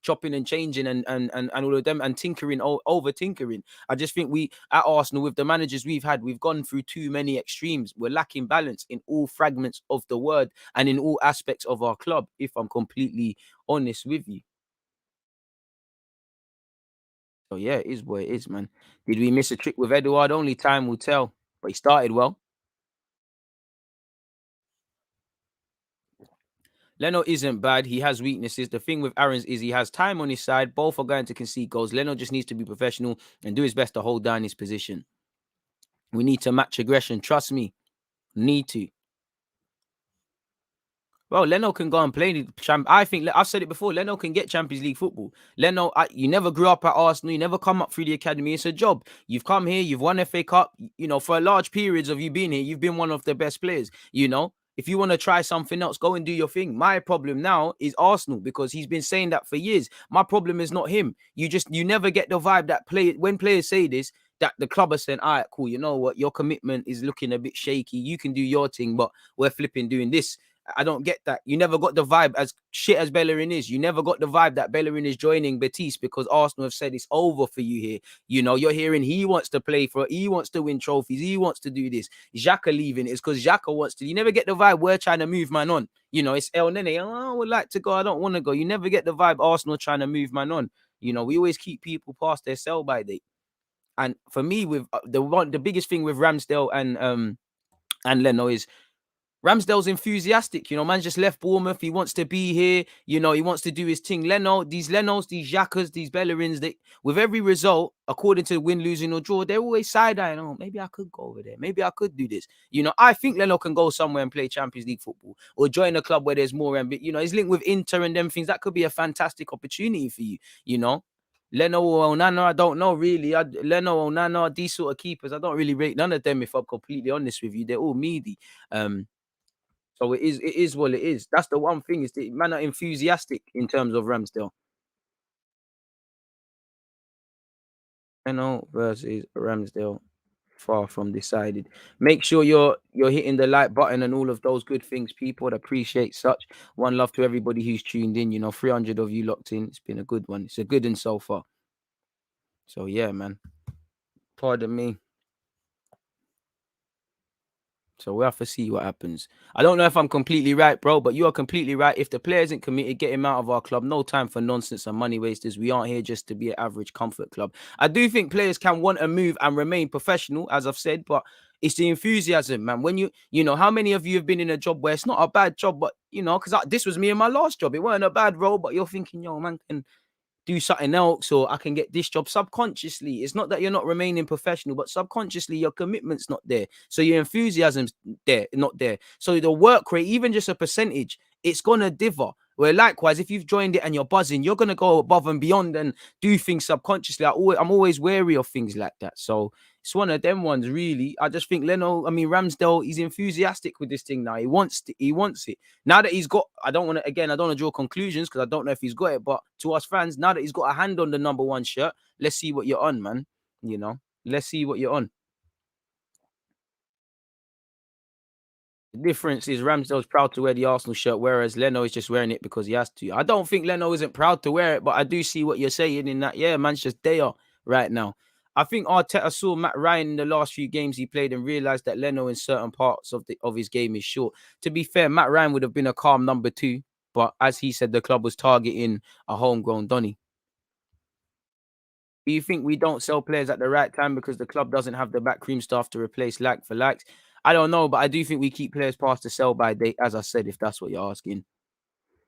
chopping and changing and all of them, and tinkering, over tinkering. I just think we at Arsenal, with the managers we've had, we've gone through too many extremes. We're lacking balance in all fragments of the word and in all aspects of our club, if I'm completely honest with you. So yeah, it is what it is, man. Did we miss a trick with Edouard? Only time will tell. But he started well. Leno isn't bad. He has weaknesses. The thing with Aaron's is he has time on his side. Both are going to concede goals. Leno just needs to be professional and do his best to hold down his position. We need to match aggression. Trust me. Need to. Well, Leno can go and play. I think I've said it before. Leno can get Champions League football. Leno, you never grew up at Arsenal. You never come up through the academy. It's a job. You've come here. You've won FA Cup. You know, for a large periods of you being here, you've been one of the best players. You know, if you want to try something else, go and do your thing. My problem now is Arsenal, because he's been saying that for years. My problem is not him. You never get the vibe that when players say this, that the club are saying, all right, cool, you know what, your commitment is looking a bit shaky. You can do your thing, but we're flipping doing this. I don't get that. You never got the vibe, as shit as Bellerin is. You never got the vibe that Bellerin is joining Betis, because Arsenal have said it's over for you here. You know, you're hearing he wants to play he wants to win trophies. He wants to do this. Xhaka leaving is because Xhaka wants to. You never get the vibe we're trying to move man on. You know, it's El Nene. Oh, I would like to go. I don't want to go. You never get the vibe Arsenal trying to move man on. You know, we always keep people past their sell-by date. And for me, with the biggest thing with Ramsdale and Leno is Ramsdale's enthusiastic, you know, man just left Bournemouth. He wants to be here, you know, he wants to do his thing. Lenos, these Xhakas, these Bellerins, they, with every result, according to win, losing, or draw, they're always side-eyeing, oh, maybe I could go over there. Maybe I could do this. You know, I think Leno can go somewhere and play Champions League football or join a club where there's more, you know, he's linked with Inter and them things. That could be a fantastic opportunity for you, you know. Leno or Onana, I don't know really. Leno or Onana, these sort of keepers, I don't really rate none of them, if I'm completely honest with you. They're all meaty. So it is what it is. That's the one thing, is the man are enthusiastic in terms of Ramsdale. Leno versus Ramsdale, far from decided. Make sure you're hitting the like button and all of those good things, people. I'd appreciate such. One love to everybody who's tuned in. You know, 300 of you locked in. It's been a good one. It's a good one so far. So yeah, man. Pardon me. So we'll have to see what happens. I don't know if I'm completely right, bro, but you are completely right. If the player isn't committed, get him out of our club. No time for nonsense and money wasters. We aren't here just to be an average comfort club. I do think players can want to move and remain professional, as I've said, but it's the enthusiasm, man. When you know, how many of you have been in a job where it's not a bad job, but, you know, because this was me in my last job. It weren't a bad role, but you're thinking, yo, man, can do something else, or I can get this job subconsciously. It's not that you're not remaining professional, but subconsciously your commitment's not there. So your enthusiasm's not there. So the work rate, even just a percentage, it's gonna differ. Where likewise, if you've joined it and you're buzzing, you're gonna go above and beyond and do things subconsciously. I'm always wary of things like that. So it's one of them ones, really. I just think Ramsdale, he's enthusiastic with this thing now. He wants it. Now that he's got, I don't want to draw conclusions because I don't know if he's got it, but to us fans, now that he's got a hand on the number one shirt, let's see what you're on, man. You know, let's see what you're on. The difference is Ramsdale's proud to wear the Arsenal shirt, whereas Leno is just wearing it because he has to. I don't think Leno isn't proud to wear it, but I do see what you're saying in that, yeah, man's just there right now. I think Arteta saw Matt Ryan in the last few games he played and realized that Leno in certain parts of his game is short. To be fair, Matt Ryan would have been a calm number 2, but as he said, the club was targeting a homegrown Donny. Do you think we don't sell players at the right time because the club doesn't have the backroom staff to replace like for likes? I don't know, but I do think we keep players past the sell by date, as I said, if that's what you're asking.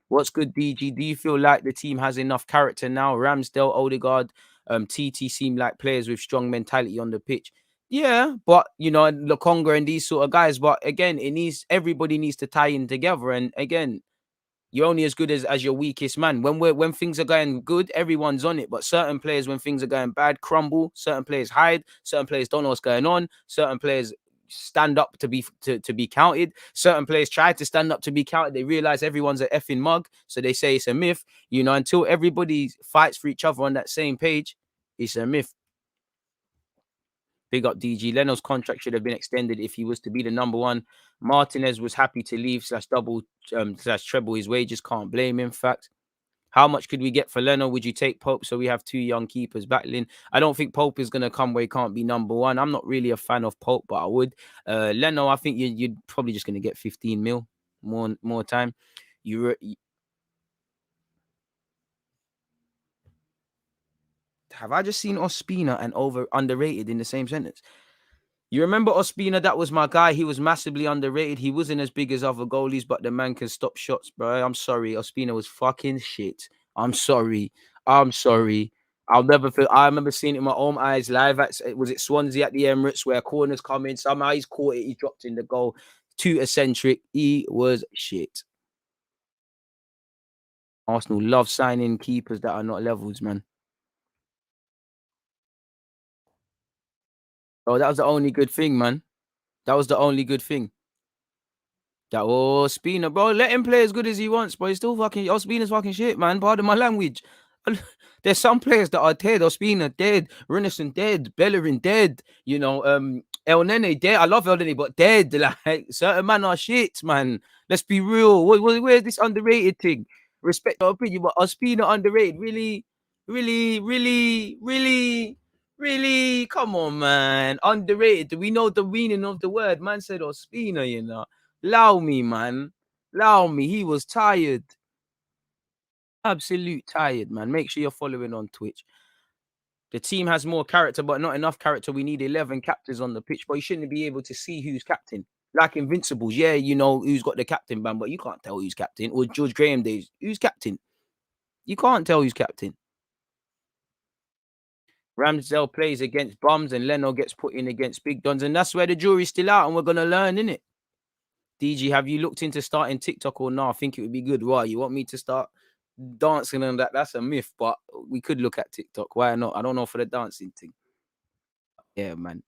What's good, DG? Do you feel like the team has enough character now? Ramsdale, Odegaard, TT seem like players with strong mentality on the pitch. Yeah, but you know, Lokonga and these sort of guys. But again, everybody needs to tie in together. And again, you're only as good as your weakest man. When things are going good, everyone's on it. But certain players, when things are going bad, crumble. Certain players hide. Certain players don't know what's going on. Certain players stand up to be counted. Certain players try to stand up to be counted. They realize everyone's an effing mug, so they say it's a myth. You know, until everybody fights for each other on that same page, it's a myth. Big up DG. Leno's contract should have been extended if he was to be the number one. Martinez was happy to leave / treble his wages. Can't blame him. Fact. How much could we get for Leno? Would you take Pope so we have 2 young keepers battling? I don't think Pope is going to come where he can't be number one. I'm not really a fan of Pope, but I would. Leno, I think you're probably just going to get 15 mil more time. Have I just seen Ospina and underrated in the same sentence? You remember Ospina? That was my guy. He was massively underrated. He wasn't as big as other goalies, but the man can stop shots, bro. I'm sorry. Ospina was fucking shit. I'm sorry. I'll never feel. I remember seeing it in my own eyes live at, was it Swansea at the Emirates, where corners come in. Somehow he's caught it. He dropped in the goal. Too eccentric. He was shit. Arsenal love signing keepers that are not levels, man. Oh, that was the only good thing, man. That was the only good thing. That Spina, bro. Let him play as good as he wants, but he's still fucking. Spina's fucking shit, man. Pardon my language. There's some players that are dead. Ospina dead. Rinison dead. Bellerin dead. You know, El Nene dead. I love El Nene, but dead. Like certain man are shit, man. Let's be real. Where's this underrated thing? Respect your opinion, but Ospina underrated. Really, really, really, really. Really? Come on, man. Underrated. Do we know the meaning of the word? Man said Ospina, you know. Allow me, man. Allow me. He was tired. Absolute tired, man. Make sure you're following on Twitch. The team has more character, but not enough character. We need 11 captains on the pitch, but you shouldn't be able to see who's captain. Like Invincibles, yeah, you know who's got the captain band, but you can't tell who's captain. Or George Graham days, who's captain? You can't tell who's captain. Ramsdale plays against bums and Leno gets put in against big dons, and that's where the jury's still out, and we're gonna learn, innit? DG, have you looked into starting TikTok or not? I think it would be good. Why? You want me to start dancing and that? That's a myth, but we could look at TikTok. Why not? I don't know for the dancing thing. Yeah, man.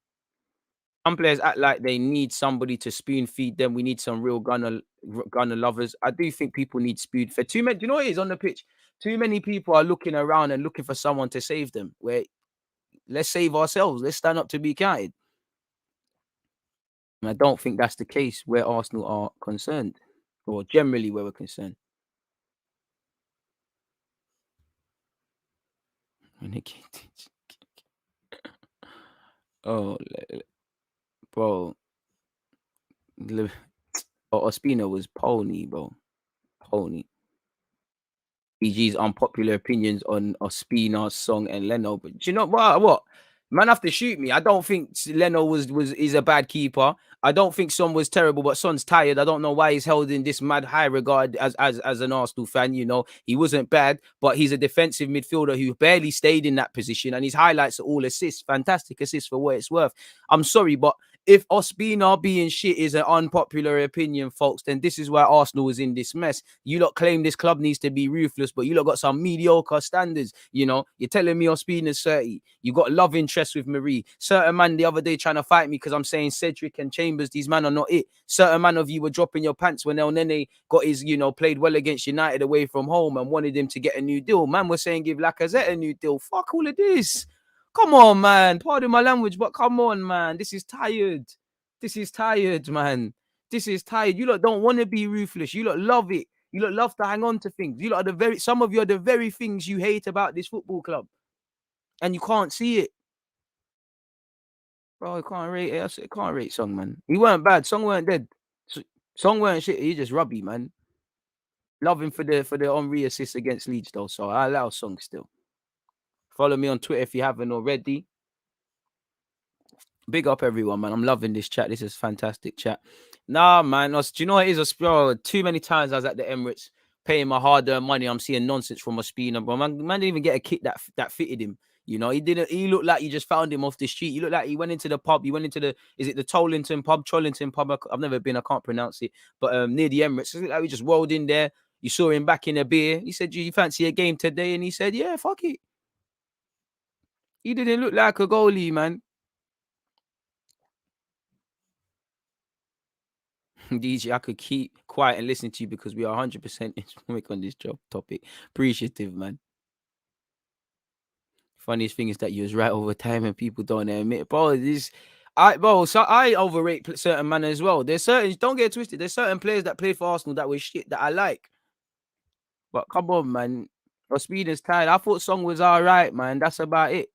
Some players act like they need somebody to spoon feed them. We need some real gunner lovers. I do think people need spoon fed. Too many. Do you know what it is on the pitch? Too many people are looking around and looking for someone to save them. Where let's save ourselves. Let's stand up to be counted. And I don't think that's the case where Arsenal are concerned, or generally where we're concerned. Oh, bro, Ospina was pony, bro, pony. EG's unpopular opinions on Ospina's song and Leno. But do you know what? Man have to shoot me. I don't think Leno is a bad keeper. I don't think Son was terrible, but Son's tired. I don't know why he's held in this mad high regard as an Arsenal fan. You know, he wasn't bad, but he's a defensive midfielder who barely stayed in that position, and his highlights are all assists, fantastic assists for what it's worth. I'm sorry, but if Ospina being shit is an unpopular opinion, folks, then this is why Arsenal is in this mess. You lot claim this club needs to be ruthless, but you lot got some mediocre standards. You know, you're telling me Ospina's 30. You got love interest with Marie. Certain man the other day trying to fight me because I'm saying Cedric and Chambers, these men are not it. Certain man of you were dropping your pants when El Nene got his, you know, played well against United away from home and wanted him to get a new deal. Man was saying give Lacazette a new deal. Fuck all of this. Come on, man. Pardon my language, but come on, man. This is tired. This is tired, man. This is tired. You lot don't want to be ruthless. You lot love it. You lot love to hang on to things. You lot are some of you are the very things you hate about this football club. And you can't see it. Bro, I can't rate it. I can't rate Song, man. He weren't bad. Song weren't dead. Song weren't shit. He just rubby, man. Love him for the Henry assist against Leeds, though. So I allow Song still. Follow me on Twitter if you haven't already. Big up everyone, man. I'm loving this chat. This is fantastic chat. Nah, man. Do you know what it is? Bro, too many times I was at the Emirates paying my hard-earned money. I'm seeing nonsense from Ospina, bro. Man didn't even get a kit that fitted him. You know, he didn't. He looked like he just found him off the street. He looked like he went into the pub. He went into is it the Tollington pub? Trollington pub? I've never been. I can't pronounce it. But near the Emirates, it looked like we just rolled in there. You saw him back in a beer. He said, "Do you fancy a game today?" And he said, "Yeah, fuck it." He didn't look like a goalie, man. DJ, I could keep quiet and listen to you because we are 100% Islamic on this topic. Appreciative, man. Funniest thing is that you was right over time and people don't admit, bro. So I overrate certain man as well. There's certain, don't get twisted. There's certain players that played for Arsenal that was shit that I like. But come on, man. Ospina's tired. I thought Song was all right, man. That's about it.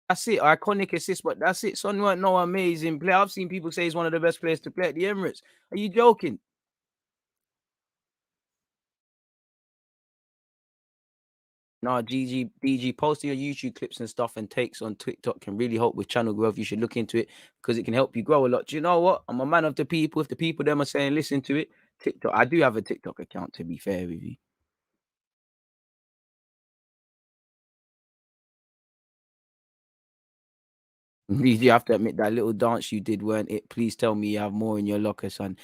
That's it. Iconic assist, but that's it. Son weren't no amazing player. I've seen people say he's one of the best players to play at the Emirates. Are you joking? No, DG, posting your YouTube clips and stuff and takes on TikTok can really help with channel growth. You should look into it because it can help you grow a lot. Do you know what? I'm a man of the people. If the people them are saying listen to it, TikTok. I do have a TikTok account to be fair with you. You have to admit that little dance you did weren't it. Please tell me you have more in your locker, son.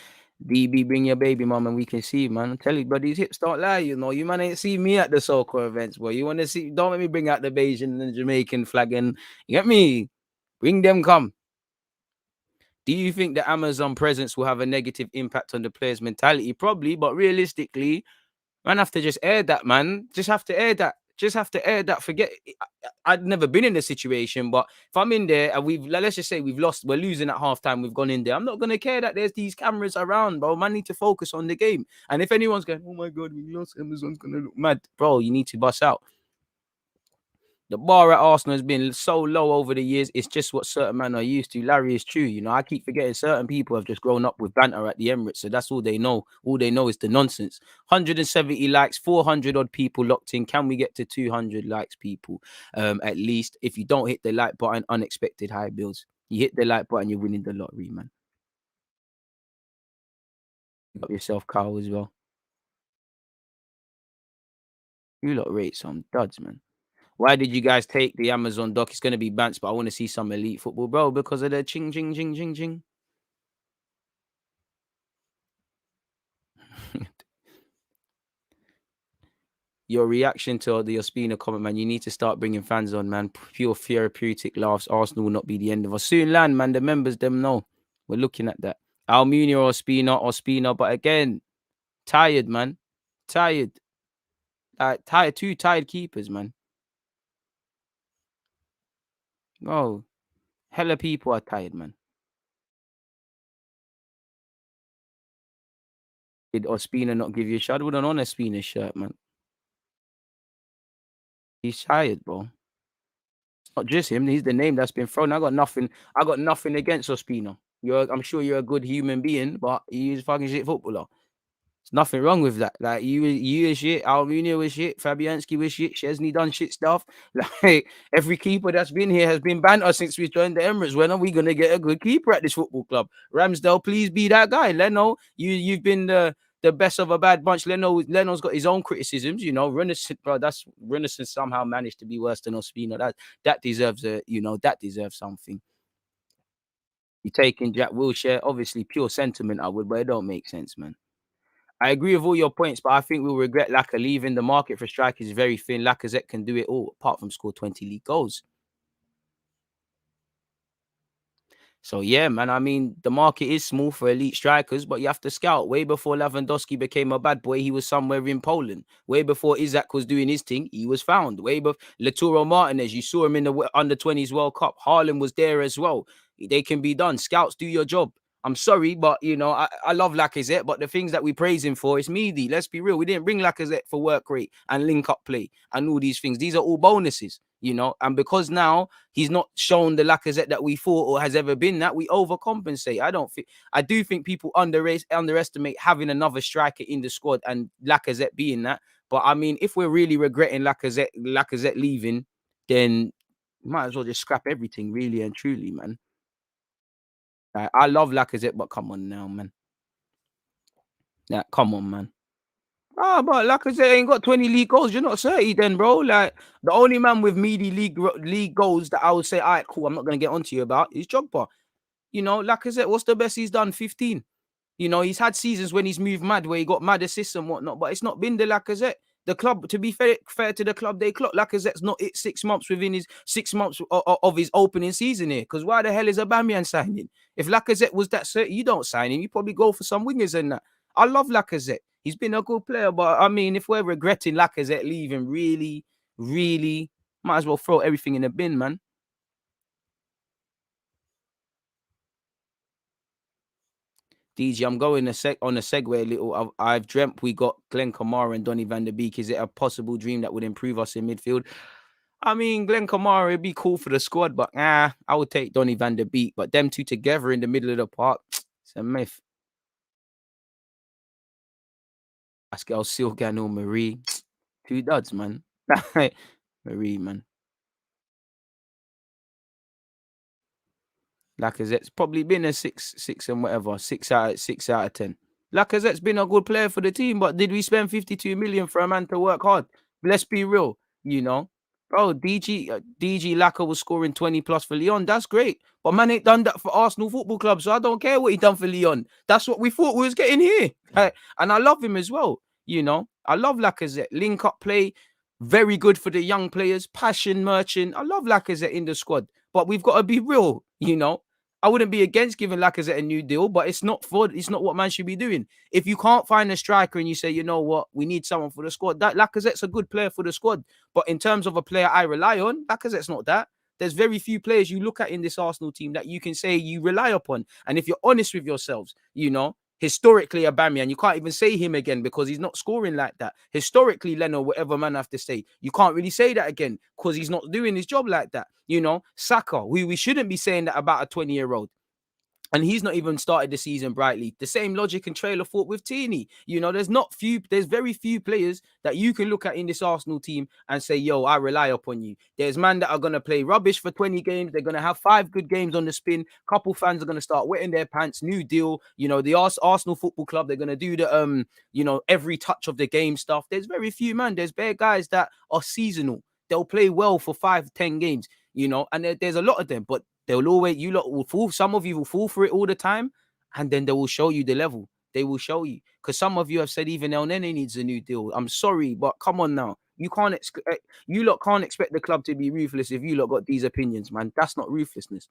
DB, bring your baby mom and we can see, man. I'm telling you, but these hips don't lie, you know. You man ain't see me at the soccer events, boy. You want to see? Don't let me bring out the Bayesian and the Jamaican flag and you get me. Bring them, come. Do you think the Amazon presence will have a negative impact on the players' mentality? Probably, but realistically, man, have to just air that, man. Just have to air that. Just have to air that. Forget. I'd never been in a situation, but if I'm in there and let's just say we've lost, we're losing at halftime, we've gone in there. I'm not gonna care that there's these cameras around, bro. Man, need to focus on the game. And if anyone's going, oh my god, we lost, Amazon's gonna look mad, bro. You need to bust out. The bar at Arsenal has been so low over the years. It's just what certain men are used to. Larry is true. You know, I keep forgetting certain people have just grown up with banter at the Emirates. So that's all they know. All they know is the nonsense. 170 likes, 400 odd people locked in. Can we get to 200 likes, people? At least if you don't hit the like button, unexpected high bills. You hit the like button, you're winning the lottery, man. Got yourself Kyle as well. You lot rate some duds, man. Why did you guys take the Amazon doc? It's gonna be bants, but I want to see some elite football, bro, because of the ching ching ching ching ching. Your reaction to the Ospina comment, man. You need to start bringing fans on, man. Pure therapeutic laughs. Arsenal will not be the end of us. Soon land, man. The members, them know. We're looking at that. Almunia or Ospina. But again, tired, man. Tired. Tired. Two tired keepers, man. Oh, hella people are tired, man. Did Ospina not give you a shot? I wouldn't on Ospina's shirt, man. He's tired, bro. It's not just him. He's the name that's been thrown. I got nothing against Ospina. I'm sure you're a good human being, but he's a fucking shit footballer. There's nothing wrong with that. Like you is shit, Almunia was shit, Fabianski was shit, Chesney done shit stuff. Like every keeper that's been here has been banter since we joined the Emirates. When are we gonna get a good keeper at this football club? Ramsdale, please be that guy. Leno, you've been the best of a bad bunch. Leno's got his own criticisms, you know. Renaissance, bro. That's Renaissance somehow managed to be worse than Ospina. That deserves that deserves something. You taking Jack Wilshere, obviously pure sentiment, I would, but it don't make sense, man. I agree with all your points, but I think we'll regret Laka leaving. The market for strikers is very thin. Lacazette can do it all, apart from score 20 league goals. So yeah, man. I mean, the market is small for elite strikers, but you have to scout. Way before Lewandowski became a bad boy, he was somewhere in Poland. Way before Isaac was doing his thing, he was found. Way before Lautaro Martinez, you saw him in the under-20s World Cup. Haaland was there as well. They can be done. Scouts, do your job. I'm sorry, but I love Lacazette, but the things that we praise him for is meaty. Let's be real. We didn't bring Lacazette for work rate and link up play and all these things. These are all bonuses, and because now he's not shown the Lacazette that we thought or has ever been that, we overcompensate. I do think people underestimate having another striker in the squad and Lacazette being that. But I mean, if we're really regretting Lacazette leaving, then might as well just scrap everything, really and truly, man. I love Lacazette, but come on now, man. Yeah, come on, man. But Lacazette ain't got 20 league goals. You're not 30 then, bro. Like, the only man with meaty league goals that I would say, all right, cool, I'm not going to get onto you about is Drogba. Lacazette, what's the best he's done? 15. He's had seasons when he's moved mad, where he got mad assists and whatnot, but it's not been the Lacazette. The club, to be fair to the club, they clock Lacazette's not it 6 months within his 6 months of his opening season here. Because why the hell is Aubameyang signing? If Lacazette was that certain, you don't sign him. You probably go for some wingers and that. I love Lacazette. He's been a good player, but I mean, if we're regretting Lacazette leaving, really, really, might as well throw everything in the bin, man. DG, I'm going on a segue a little. I've dreamt we got Glenn Kamara and Donny van der Beek. Is it a possible dream that would improve us in midfield? I mean, Glenn Kamara would be cool for the squad, but I would take Donny van der Beek. But them two together in the middle of the park, it's a myth. Pascal Silgan or Marie, two duds, man. Marie, man. Lacazette's probably been a six and whatever, 6 out of 10. Lacazette's been a good player for the team, but did we spend 52 million for a man to work hard? Let's be real, Bro, DG Laka was scoring 20 plus for Lyon. That's great. But man ain't done that for Arsenal Football Club, so I don't care what he done for Lyon. That's what we thought we was getting here. And I love him as well. I love Lacazette. Link up play, very good for the young players. Passion, merchant. I love Lacazette in the squad. But we've got to be real, I wouldn't be against giving Lacazette a new deal, but it's not what man should be doing. If you can't find a striker and you say, you know what, we need someone for the squad, that Lacazette's a good player for the squad. But in terms of a player I rely on, Lacazette's not that. There's very few players you look at in this Arsenal team that you can say you rely upon. And if you're honest with yourselves, historically, Aubameyang, you can't even say him again because he's not scoring like that. Historically, Leno, whatever man have to say, you can't really say that again because he's not doing his job like that. Saka, we shouldn't be saying that about a 20-year-old. And he's not even started the season brightly. The same logic and trail of thought with Tierney. You know, there's very few players that you can look at in this Arsenal team and say, yo, I rely upon you. There's men that are going to play rubbish for 20 games. They're going to have 5 good games on the spin. Couple fans are going to start wetting their pants. New deal. You know, the Arsenal Football Club, they're going to do the, you know, every touch of the game stuff. There's very few, man. There's bare guys that are seasonal. They'll play well for 5-10 games, you know, and there's a lot of them, but they'll always, you lot will fall. Some of you will fall for it all the time, and then they will show you the level. They will show you, because some of you have said even El Nene needs a new deal. I'm sorry, but come on now. You lot can't expect the club to be ruthless if you lot got these opinions, man. That's not ruthlessness.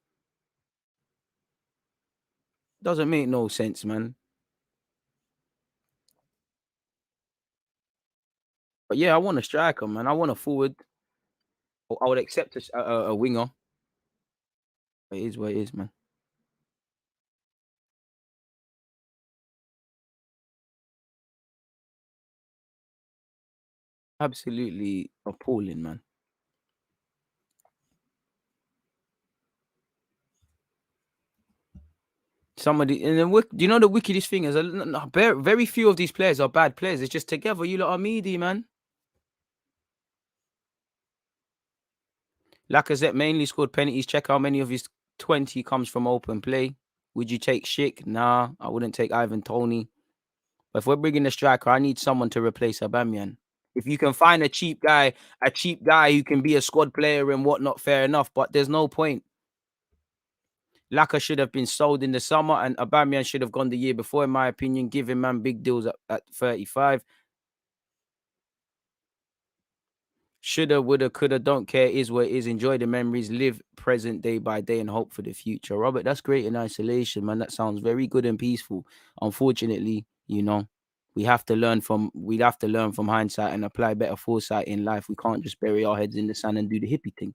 Doesn't make no sense, man. But yeah, I want a striker, man. I want a forward. I would accept a winger. It is what it is, man. Absolutely appalling, man. Somebody, and then you know the wickedest thing is, very few of these players are bad players. It's just together, you lot are meaty, man. Lacazette mainly scored penalties. Check how many of his 20 comes from open play. Would you take Schick? Nah, I wouldn't take Ivan Toney. But if we're bringing a striker, I need someone to replace Aubameyang. If you can find a cheap guy who can be a squad player and whatnot, fair enough. But there's no point. Laka should have been sold in the summer, and Aubameyang should have gone the year before, in my opinion. Give him, man, big deals at 35. Shoulda, woulda, coulda, don't care, is what it is. Enjoy the memories, live present day by day, and hope for the future. Robert, that's great in isolation, man. That sounds very good and peaceful. Unfortunately, you know, we have to learn from hindsight and apply better foresight in life. We can't just bury our heads in the sand and do the hippie thing.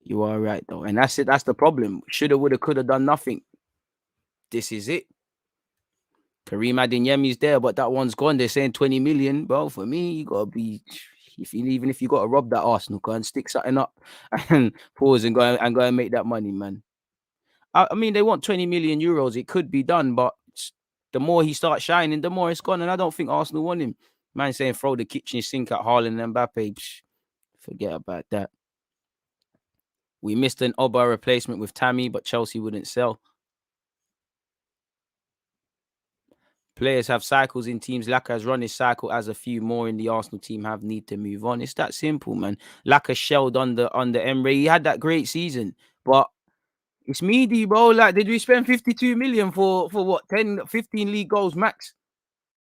You are right though. And that's it. That's the problem. Shoulda, woulda, coulda done nothing. This is it. Kareem Adeyemi's there, but that one's gone. They're saying 20 million. Bro, for me, you gotta be, even if you gotta rob that Arsenal, go and stick something up and pause and go and make that money, man. I mean, they want 20 million euros. It could be done, but the more he starts shining, the more it's gone. And I don't think Arsenal want him. Man saying throw the kitchen sink at Haaland and Mbappe. Forget about that. We missed an Oba replacement with Tammy, but Chelsea wouldn't sell. Players have cycles in teams. Laka has run his cycle, as a few more in the Arsenal team have need to move on. It's that simple, man. Laka shelled under Emre. He had that great season, but it's meaty, bro. Like, did we spend 52 million for what, 10, 15 league goals max?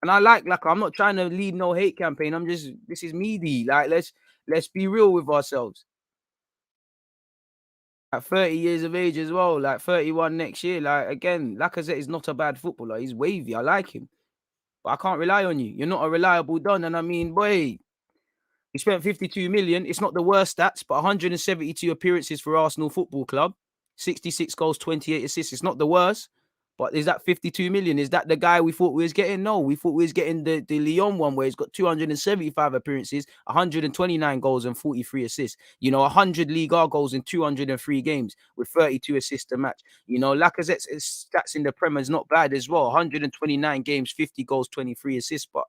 And I like Laka. I'm not trying to lead no hate campaign. This is meaty. Like, let's be real with ourselves. At 30 years of age as well, like 31 next year. Like, again, Lacazette is not a bad footballer. He's wavy. I like him. But I can't rely on you. You're not a reliable Don. And I mean, boy, he spent 52 million. It's not the worst stats, but 172 appearances for Arsenal Football Club, 66 goals, 28 assists. It's not the worst, but is that 52 million? Is that the guy we thought we was getting? No, we thought we was getting the Lyon one, where he's got 275 appearances, 129 goals and 43 assists. You know, 100 Liga goals in 203 games with 32 assists a match. You know, Lacazette's stats in the Premier is not bad as well. 129 games, 50 goals, 23 assists, but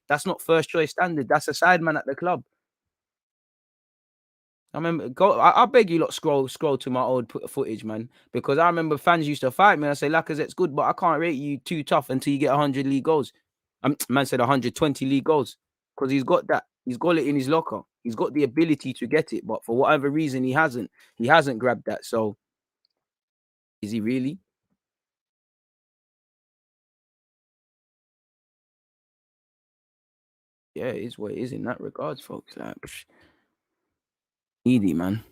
that's not first choice standard. That's a side man at the club. I remember, I beg you lot, scroll to my old footage, man, because I remember fans used to fight me and I say Lacazette's good, but I can't rate you too tough until you get 100 league goals. Man said 120 league goals, because he's got that. He's got it in his locker. He's got the ability to get it, but for whatever reason, he hasn't. He hasn't grabbed that. So, is he really? Yeah, it is what it is in that regards, folks. Like, needy, man.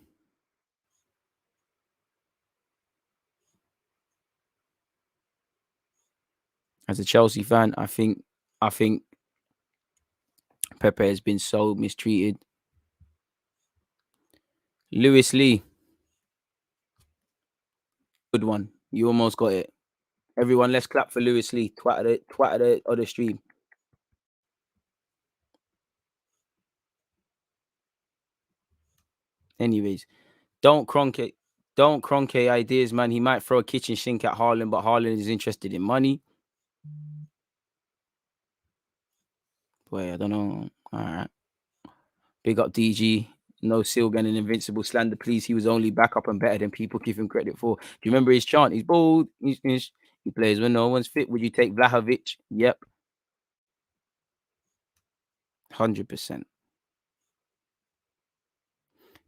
As a Chelsea fan, I think Pepe has been so mistreated. Lewis Lee, good one. You almost got it. Everyone, let's clap for Lewis Lee. Twat of the stream. Anyways, Don't Cronke ideas, man. He might throw a kitchen sink at Haaland, but Haaland is interested in money. Boy, I don't know. All right. Big up DG. No Silgan and Invincible slander, please. He was only backup and better than people give him credit for. Do you remember his chant? He's bold. He plays when no one's fit. Would you take Vlahovic? Yep. 100%.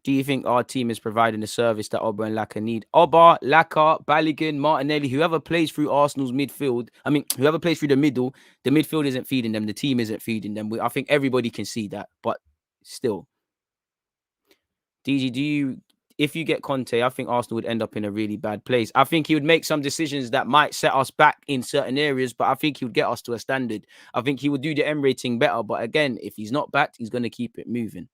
Do you think our team is providing the service that Oba and Laka need? Oba, Laka, Balogun, Martinelli, whoever plays through Arsenal's midfield, whoever plays through the midfield isn't feeding them. The team isn't feeding them. I think everybody can see that. But still, DG, if you get Conte, I think Arsenal would end up in a really bad place. I think he would make some decisions that might set us back in certain areas, but I think he would get us to a standard. I think he would do the M rating better. But again, if he's not backed, he's going to keep it moving.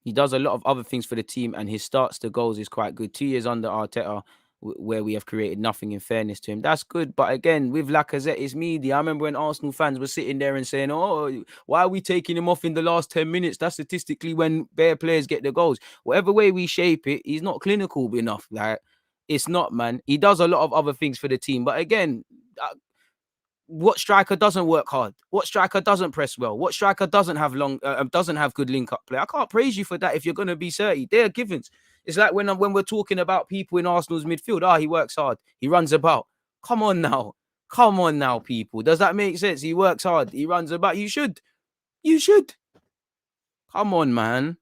He does a lot of other things for the team, and his starts to goals is quite good. 2 years under Arteta, where we have created nothing in fairness to him. That's good. But again, with Lacazette, it's media. I remember when Arsenal fans were sitting there and saying, oh, why are we taking him off in the last 10 minutes? That's statistically when bare players get the goals. Whatever way we shape it, he's not clinical enough. Like, it's not, man. He does a lot of other things for the team. But again, what striker doesn't work hard? What striker doesn't press well? What striker doesn't have doesn't have good link up play? I can't praise you for that if you're going to be 30. They're givens. It's like when we're talking about people in Arsenal's midfield. He works hard. He runs about. Come on now, people. Does that make sense? He works hard. He runs about. You should. Come on, man.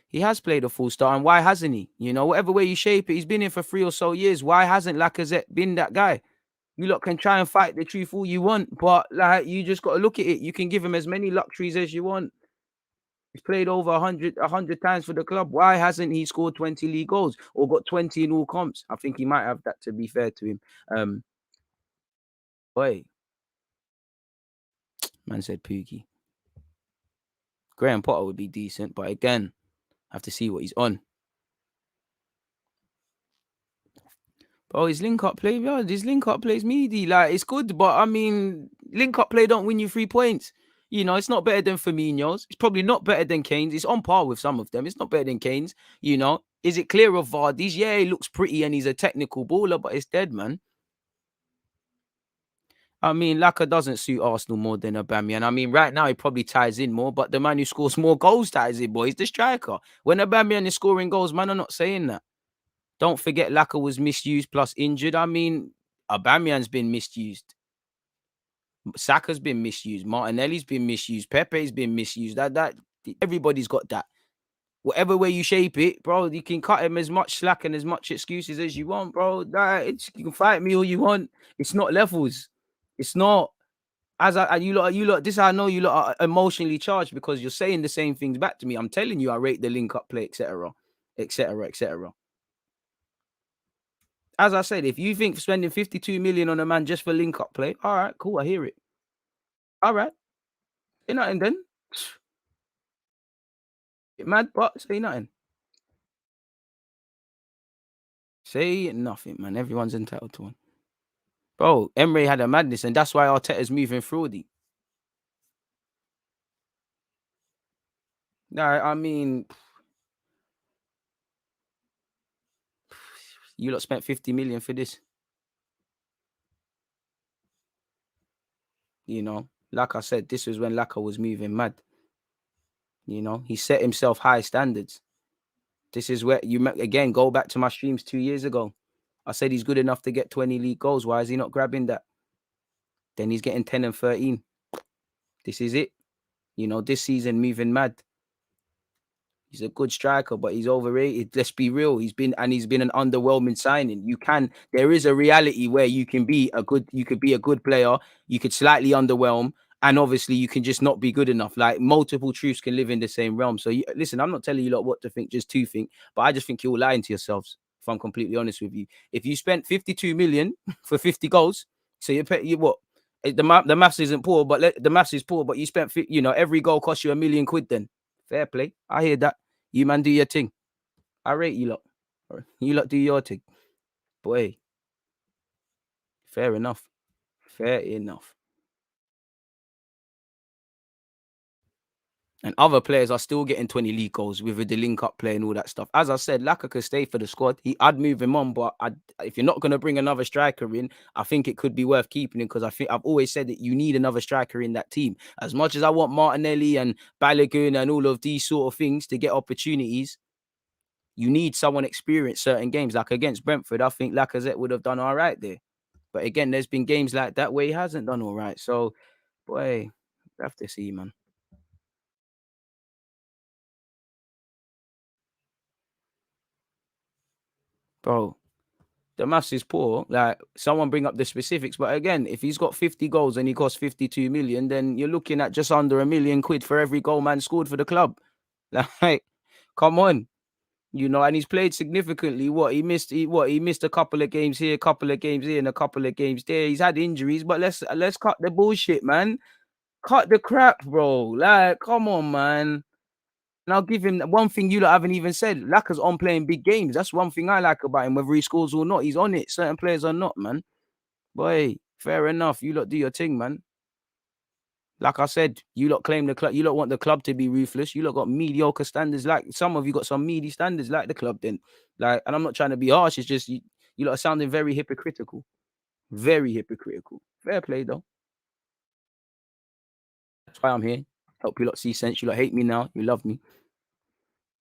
He has played a full start, and why hasn't he? Whatever way you shape it, he's been in for 3 or so years. Why hasn't Lacazette been that guy? You lot can try and fight the truth all you want, but like you just got to look at it. You can give him as many luxuries as you want. He's played over 100 times for the club. Why hasn't he scored 20 league goals or got 20 in all comps? I think he might have that, to be fair to him. Boy, man said Pookie. Graham Potter would be decent, but again, have to see what he's on. Bro, his link-up play, his link-up play is meaty. Like, it's good, but, link-up play don't win you 3 points. It's not better than Firmino's. It's probably not better than Kane's. It's on par with some of them. It's not better than Kane's. Is it clear of Vardy's? Yeah, he looks pretty and he's a technical baller, but it's dead, man. Laka doesn't suit Arsenal more than Aubameyang. Right now he probably ties in more, but the man who scores more goals ties in, boy. He's the striker. When Aubameyang is scoring goals, man, I'm not saying that. Don't forget Laka was misused plus injured. Aubameyang's been misused. Saka's been misused. Martinelli's been misused. Pepe's been misused. That everybody's got that. Whatever way you shape it, bro, you can cut him as much slack and as much excuses as you want, bro. You can fight me all you want. It's not levels. It's not. You lot. This I know you lot are emotionally charged because you're saying the same things back to me. I'm telling you, I rate the link up play, etc., etc., etc. As I said, if you think spending 52 million on a man just for link up play, all right, cool, I hear it. All right, say nothing then. Get mad, but say nothing. Say nothing, man. Everyone's entitled to one. Bro, Emre had a madness, and that's why Arteta's moving fraudy. Nah, you lot spent 50 million for this. Like I said, this was when Laka was moving mad. He set himself high standards. This is where again, go back to my streams 2 years ago. I said he's good enough to get 20 league goals. Why is he not grabbing that? Then he's getting 10 and 13. This is it. This season moving mad. He's a good striker, but he's overrated. Let's be real. He's been an underwhelming signing. There is a reality where you could be a good player. You could slightly underwhelm, and obviously you can just not be good enough. Like multiple truths can live in the same realm. So listen, I'm not telling you lot what to think, just to think, but I just think you're lying to yourselves. If I'm completely honest with you, if you spent 52 million for 50 goals, so you what? The maths isn't poor, but the maths is poor. But you spent, every goal cost you £1 million. Then fair play. I hear that. You man do your thing. I rate you lot. You lot do your thing. Boy. Fair enough. Fair enough. And other players are still getting 20 league goals with the link up play and all that stuff. As I said, Laka could stay for the squad. I'd move him on, but if you're not going to bring another striker in, I think it could be worth keeping him because I think I've always said that you need another striker in that team. As much as I want Martinelli and Balogun and all of these sort of things to get opportunities, you need someone experienced certain games. Like against Brentford, I think Lacazette would have done all right there. But again, there's been games like that where he hasn't done all right. So, boy, we have to see, man. Bro, the maths is poor. Like, someone bring up the specifics. But again, if he's got 50 goals and he costs 52 million, then you're looking at just under £1 million for every goal man scored for the club. Like, come on. You know, and he's played significantly. He missed a couple of games here, a couple of games here, and a couple of games there. He's had injuries, but let's cut the bullshit, man. Cut the crap, bro. Like, come on, man. And I'll give him one thing you lot haven't even said. Laka's on playing big games. That's one thing I like about him, whether he scores or not. He's on it. Certain players are not, man. Boy, fair enough. You lot do your thing, man. Like I said, you lot claim the club. You lot want the club to be ruthless. You lot got mediocre standards. Like some of you got some meaty standards, like the club. Then, like, and I'm not trying to be harsh. It's just you lot are sounding very hypocritical. Very hypocritical. Fair play though. That's why I'm here. Help you lot see sense. You lot hate me now. You love me.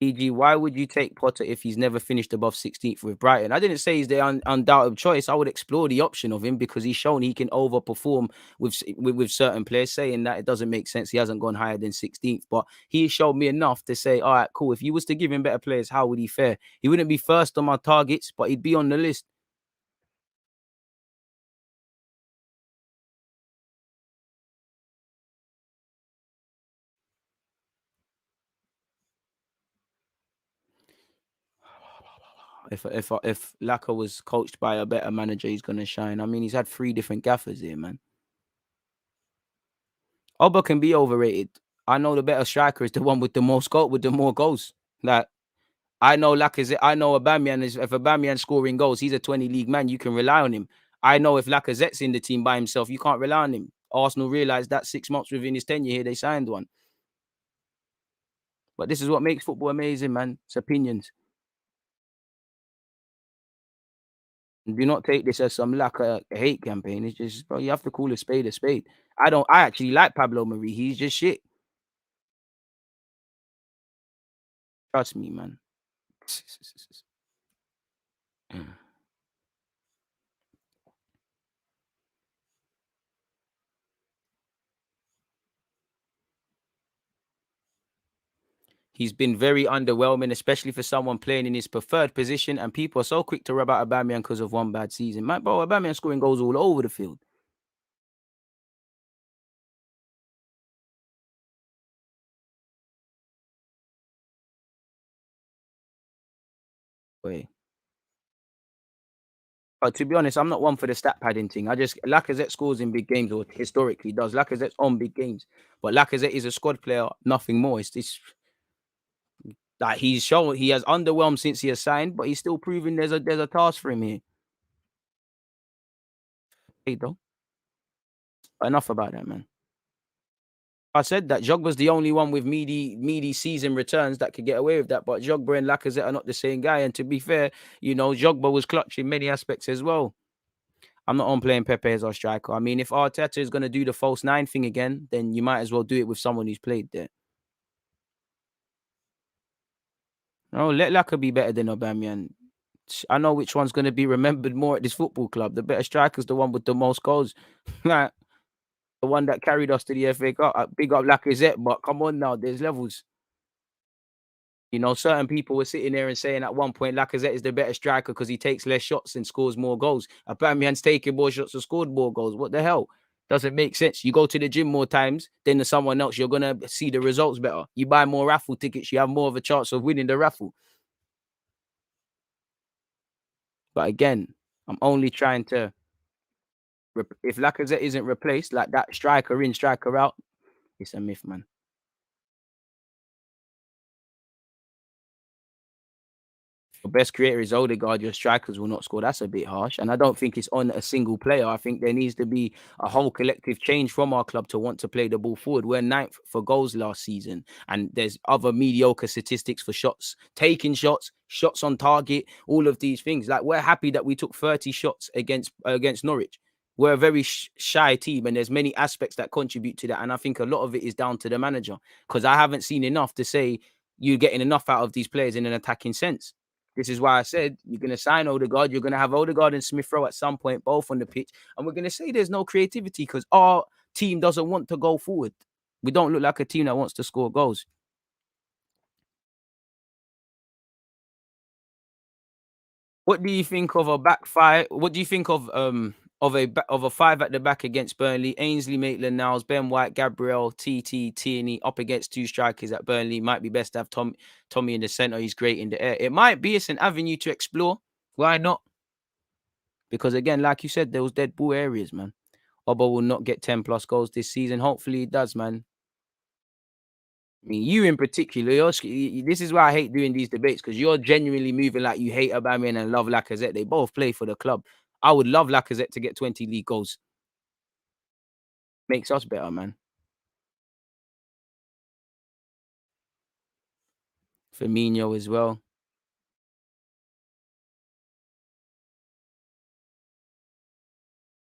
E.g., why would you take Potter if he's never finished above 16th with Brighton? I didn't say he's the undoubted choice. I would explore the option of him because he's shown he can overperform with certain players, saying that it doesn't make sense. He hasn't gone higher than 16th, but he showed me enough to say, all right, cool. If you was to give him better players, how would he fare? He wouldn't be first on my targets, but he'd be on the list. If Laka was coached by a better manager, he's gonna shine. I mean, he's had 3 different gaffers here, man. Oba can be overrated. I know the better striker is the one with the more goals. Like I know Lacazette, I know Aubameyang is if Aubameyang's scoring goals, he's a 20 league man. You can rely on him. I know if Lacazette's in the team by himself, you can't rely on him. Arsenal realized that 6 months within his tenure here, they signed one. But this is what makes football amazing, man. It's opinions. Do not take this as some hate campaign. It's just, bro, you have to call a spade a spade. I actually like Pablo Marie. He's just shit. Trust me, man. He's been very underwhelming, especially for someone playing in his preferred position. And people are so quick to rub out Aubameyang because of one bad season. Man, bro, Aubameyang scoring goals all over the field. Wait. But to be honest, I'm not one for the stat padding thing. I just Lacazette scores in big games or historically does. Lacazette's on big games, but Lacazette is a squad player, nothing more. It's like he's shown he has underwhelmed since he has signed, but he's still proving there's a task for him here. Hey, though, enough about that, man. I said that Jogba's the only one with meaty season returns that could get away with that. But Jogba and Lacazette are not the same guy. And to be fair, Jogba was clutch in many aspects as well. I'm not on playing Pepe as our striker. I mean, if Arteta is going to do the false 9 thing again, then you might as well do it with someone who's played there. No, let Laka be better than Aubameyang. I know which one's going to be remembered more at this football club. The better striker's the one with the most goals. Like, the one that carried us to the FA Cup. Big up Lacazette, but come on now, there's levels. Certain people were sitting there and saying at one point Lacazette is the better striker because he takes less shots and scores more goals. Aubameyang's taking more shots and scored more goals. What the hell? Doesn't make sense. You go to the gym more times than someone else, you're gonna see the results better. You buy more raffle tickets, you have more of a chance of winning the raffle. But again, I'm only trying to. If Lacazette isn't replaced, like that striker in, striker out, it's a myth, man. Your best creator is Odegaard, your strikers will not score. That's a bit harsh. And I don't think it's on a single player. I think there needs to be a whole collective change from our club to want to play the ball forward. We're 9th for goals last season, and there's other mediocre statistics for shots, taking shots, shots on target, all of these things. Like, we're happy that we took 30 shots against Norwich. We're a very shy team, and there's many aspects that contribute to that. And I think a lot of it is down to the manager, because I haven't seen enough to say you're getting enough out of these players in an attacking sense. This is why I said you're going to sign Odegaard. You're going to have Odegaard and Smith Rowe at some point, both on the pitch. And we're going to say there's no creativity because our team doesn't want to go forward. We don't look like a team that wants to score goals. What do you think of a back five? What do you think of a five at the back against Burnley? Ainsley, Maitland-Niles, Ben White, Gabriel, TT, Tierney up against two strikers at Burnley. Might be best to have Tommy in the centre. He's great in the air. It might be. It's an avenue to explore. Why not? Because again, like you said, there was dead ball areas, man. Obo will not get 10 plus goals this season. Hopefully he does, man. I mean, you in particular, this is why I hate doing these debates, because you're genuinely moving like you hate Aubameyang and love Lacazette. They both play for the club. I would love Lacazette to get 20 league goals. Makes us better, man. Firmino as well.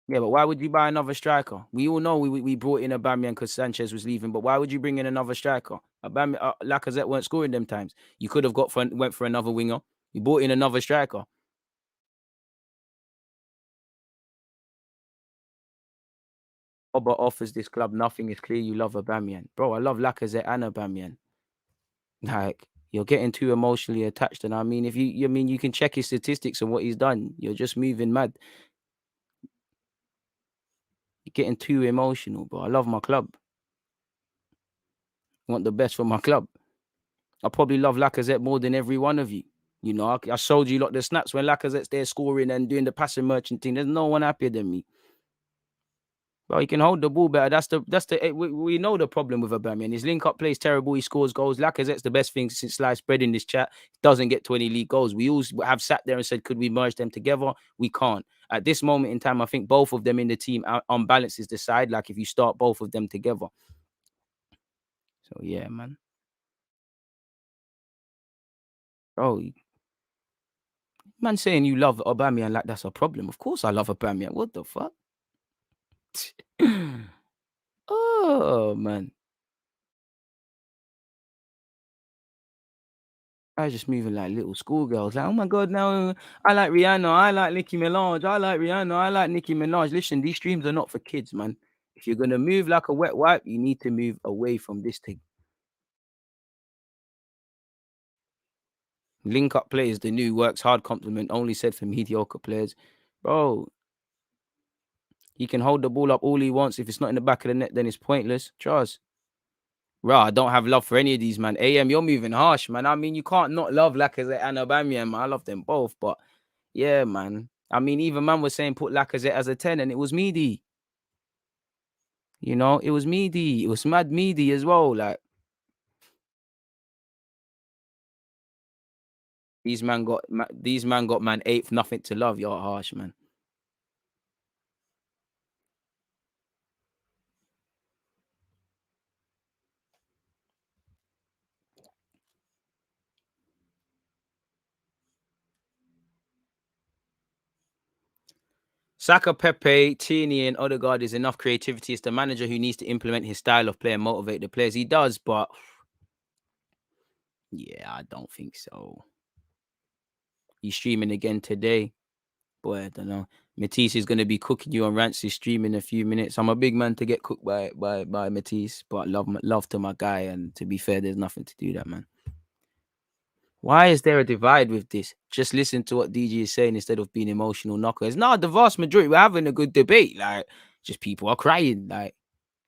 Yeah, but why would you buy another striker? We all know we brought in Aubameyang because Sanchez was leaving, but why would you bring in another striker? Lacazette weren't scoring them times. You could have went for another winger. You brought in another striker. Oba offers this club nothing. It's clear you love Aubameyang. Bro, I love Lacazette and Aubameyang. Like, you're getting too emotionally attached. And I mean, if you can check his statistics and what he's done. You're just moving mad. You're getting too emotional, bro. I love my club. I want the best for my club. I probably love Lacazette more than every one of you. You know, I showed you the snaps when Lacazette's there scoring and doing the passing merchant thing. There's no one happier than me. Well, he can hold the ball better. We know the problem with Aubameyang. His link-up play is terrible. He scores goals. Lacazette's the best thing since sliced bread in this chat. Doesn't get 20 league goals. We all have sat there and said, could we merge them together? We can't. At this moment in time, I think both of them in the team unbalances the side. Like, if you start both of them together. So, yeah, man. Oh, man saying you love Aubameyang like that's a problem. Of course I love Aubameyang. What the fuck? Oh, man. I was just moving like little schoolgirls. Like, oh my God, now I like Rihanna. I like Nicki Minaj. I like Rihanna. I like Nicki Minaj. Listen, these streams are not for kids, man. If you're going to move like a wet wipe, you need to move away from this thing. Link up players, the new works hard compliment only said for mediocre players. Bro, he can hold the ball up all he wants. If it's not in the back of the net, then it's pointless. Trust. Bro, I don't have love for any of these, man. AM, you're moving harsh, man. I mean, you can't not love Lacazette and Aubameyang, man. I love them both, but yeah, man. I mean, even man was saying put Lacazette as a 10, and it was meaty. You know, it was meaty. It was mad meaty as well. Like, these man got man 8th, nothing to love. You're harsh, man. Saka, Pepe, Tierney, and Odegaard is enough creativity. It's the manager who needs to implement his style of play and motivate the players. He does, but yeah, I don't think so. He's streaming again today. Boy, I don't know. Matisse is going to be cooking you on Rancy's stream in a few minutes. I'm a big man to get cooked by Matisse, but love to my guy. And to be fair, there's nothing to do that, man. Why is there a divide with this? Just listen to what DG is saying instead of being emotional knockers. No, the vast majority, we're having a good debate. Like, just people are crying. Like,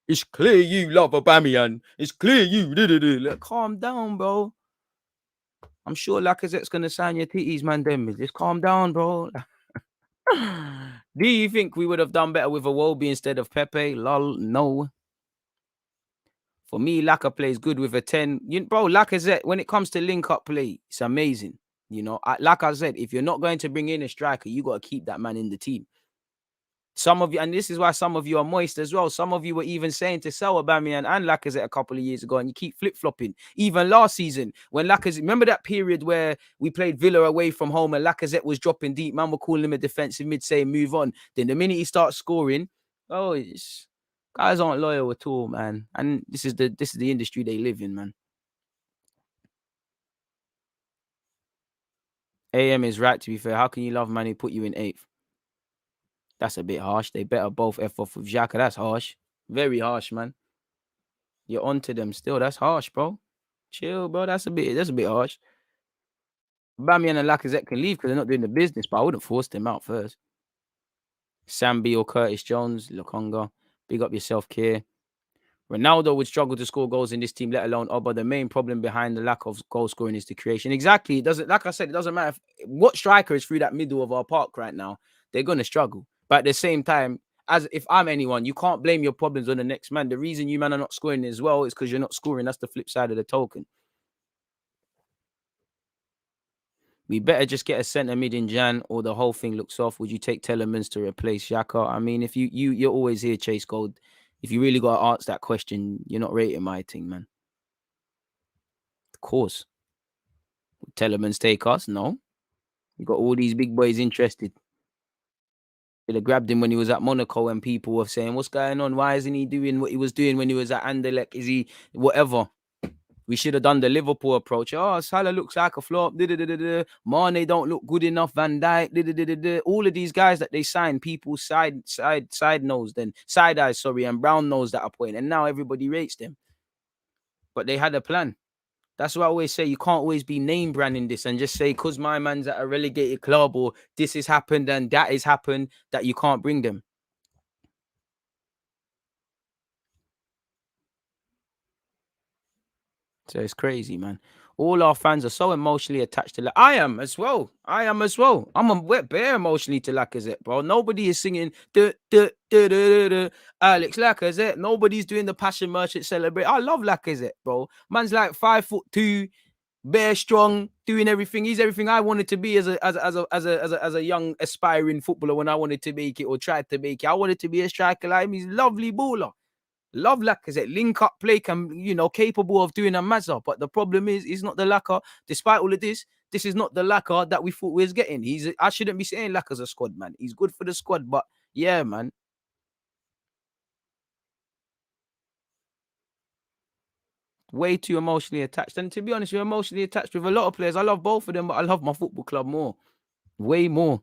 it's clear you love Aubameyang. It's clear you. Like, calm down, bro. I'm sure Lacazette's going to sign your titties, man. Them. Just calm down, bro. Do you think we would have done better with Iwobi instead of Pepe? Lol, no. For me, Laka plays good with a 10. Bro, Lacazette, when it comes to link-up play, it's amazing. You know, like I said, if you're not going to bring in a striker, you got to keep that man in the team. Some of you, and this is why some of you are moist as well. Some of you were even saying to sell Aubameyang and Lacazette a couple of years ago, and you keep flip-flopping. Even last season, when Lacazette, remember that period where we played Villa away from home and Lacazette was dropping deep, man, we're calling him a defensive mid, saying move on. Then the minute he starts scoring, guys aren't loyal at all, man. And this is the industry they live in, man. AM is right, to be fair. How can you love man who put you in 8th? That's a bit harsh. They better both F off with Xhaka. That's harsh. Very harsh, man. You're onto them still. That's harsh, bro. Chill, bro. That's a bit harsh. Aubameyang and Lacazette can leave because they're not doing the business, but I wouldn't force them out first. Sambi or Curtis Jones, Lokonga. Big up yourself, Kier. Ronaldo would struggle to score goals in this team, let alone Oba. The main problem behind the lack of goal scoring is the creation. Exactly. It doesn't, like I said, it doesn't matter what striker is through that middle of our park right now. They're gonna struggle. But at the same time, as if I'm anyone, you can't blame your problems on the next man. The reason you man are not scoring as well is because you're not scoring. That's the flip side of the token. We better just get a centre mid in Jan, or the whole thing looks off. Would you take Telemans to replace Xhaka? I mean, if you're always here, Chase Gold. If you really got to answer that question, you're not rating my thing, man. Of course. Would Telemans take us? No. You got all these big boys interested. Should have grabbed him when he was at Monaco and people were saying, what's going on? Why isn't he doing what he was doing when he was at Anderlecht? Is he whatever? We should have done the Liverpool approach. Oh, Salah looks like a flop. Mane don't look good enough. Van Dijk. All of these guys that they signed, people side nose, then side eyes, and brown nose that are point. And now everybody rates them. But they had a plan. That's what I always say. You can't always be name branding this and just say, because my man's at a relegated club or this has happened and that has happened, that you can't bring them. So it's crazy, man. All our fans are so emotionally attached to I am as well. I'm a wet bear emotionally to Lacazette, bro. Nobody is singing Alex Lacazette. Nobody's doing the Passion Merchant celebrate. I love Lacazette, bro. Man's like 5'2", bare strong, doing everything. He's everything I wanted to be as a young aspiring footballer when I wanted to make it or tried to make it. I wanted to be a striker like him. He's a lovely baller. Love Lacazette, link up play, capable of doing a mazza. But the problem is, he's not the lacquer. Despite all of this is not the lacquer that we thought we was getting. I shouldn't be saying Lacaz's a squad, man. He's good for the squad, but yeah, man. Way too emotionally attached. And to be honest, you're emotionally attached with a lot of players. I love both of them, but I love my football club more. Way more.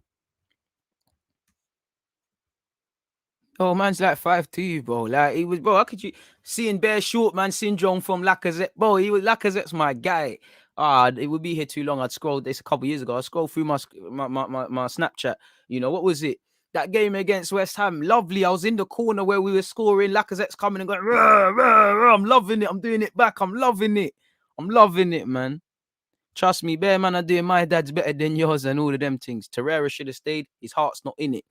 Oh, man's like 5'2", bro. Like he was, bro. How could you seeing bare short man syndrome from Lacazette, bro? Lacazette's my guy. It would be here too long. I'd scroll this a couple years ago. I scrolled through my Snapchat. What was it? That game against West Ham, lovely. I was in the corner where we were scoring. Lacazette's coming and going, rah, rah, rah. I'm loving it. I'm doing it back. I'm loving it. I'm loving it, man. Trust me, bear man, I'm doing my dad's better than yours and all of them things. Torreira should have stayed. His heart's not in it.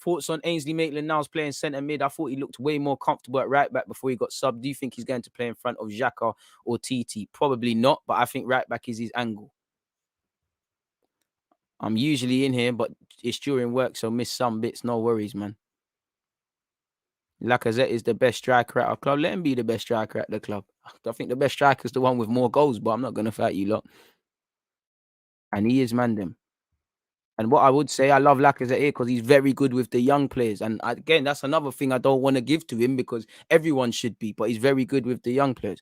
Thoughts on Ainsley Maitland-Niles playing centre mid? I thought he looked way more comfortable at right back before he got subbed. Do you think he's going to play in front of Xhaka or TT? Probably not, but I think right back is his angle. I'm usually in here, but it's during work, so miss some bits. No worries, man. Lacazette is the best striker at our club. Let him be the best striker at the club. I think the best striker is the one with more goals, but I'm not going to fight you lot. And he is Mandem. And what I would say, I love Lacazette here because he's very good with the young players. And again, that's another thing I don't want to give to him because everyone should be, but he's very good with the young players.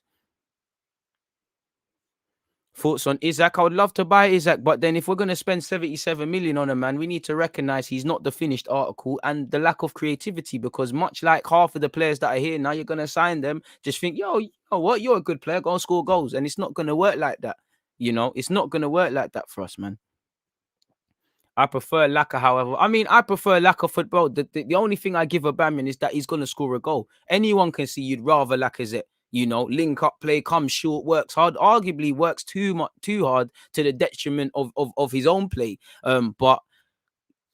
Thoughts on Isaac? I would love to buy Isaac, but then if we're going to spend 77 million on a man, we need to recognize he's not the finished article and the lack of creativity, because much like half of the players that are here now, you're going to sign them, just think, yo, you know what? You're a good player, go and score goals. And it's not going to work like that. It's not going to work like that for us, man. I prefer Laka, however. I mean, I prefer Laka football. The only thing I give Aubameyang is that he's going to score a goal. Anyone can see you'd rather Lacazette, link up play, come short, works hard, arguably works too hard to the detriment of his own play. But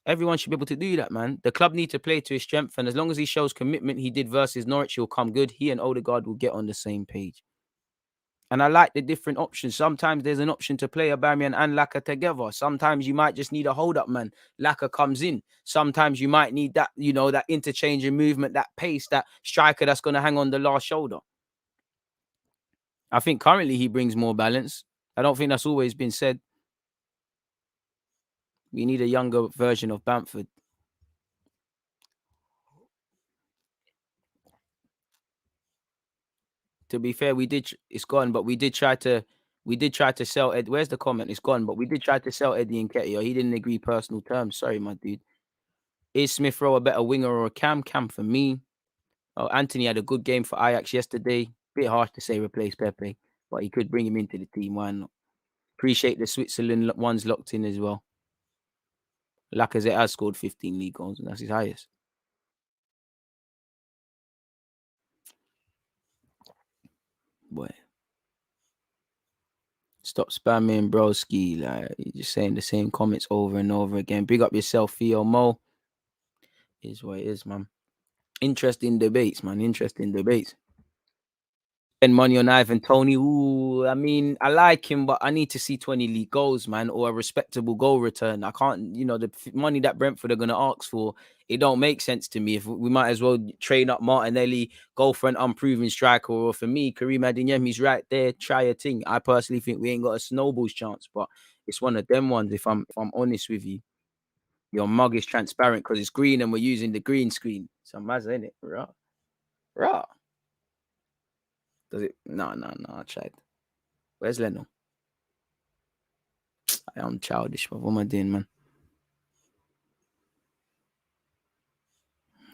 everyone should be able to do that, man. The club need to play to his strength, and as long as he shows commitment he did versus Norwich, he'll come good. He and Odegaard will get on the same page. And I like the different options. Sometimes there's an option to play Aubameyang and Laka together. Sometimes you might just need a hold-up man. Laka comes in. Sometimes you might need that, that interchange in movement, that pace, that striker that's going to hang on the last shoulder. I think currently he brings more balance. I don't think that's always been said. We need a younger version of Bamford. To be fair, it's gone, but we did try to sell Ed. Where's the comment? It's gone, but we did try to sell Eddie Nketiah. He didn't agree personal terms. Sorry, my dude. Is Smith Rowe a better winger or a Cam? Cam for me. Oh, Anthony had a good game for Ajax yesterday. Bit harsh to say replace Pepe, but he could bring him into the team. Why not? Appreciate the Switzerland ones locked in as well. Lacazette has scored 15 league goals, and that's his highest. Boy. Stop spamming, broski. Like, you're just saying the same comments over and over again. Big up yourself, Theo Mo. Is what it is, man. Interesting debates, man. Interesting debates. Spend money on Ivan Toney. Ooh, I mean, I like him, but I need to see 20 league goals, man, or a respectable goal return. I can't, the money that Brentford are going to ask for, it don't make sense to me. If we might as well train up Martinelli, go for an unproven striker, or for me, Karim Adeyemi's right there. Try a thing. I personally think we ain't got a snowball's chance, but it's one of them ones. If I'm honest with you, your mug is transparent because it's green and we're using the green screen. So mazza, innit? Rah. Does it? No, I tried. Where's Leno? I am childish, but what am I doing, man?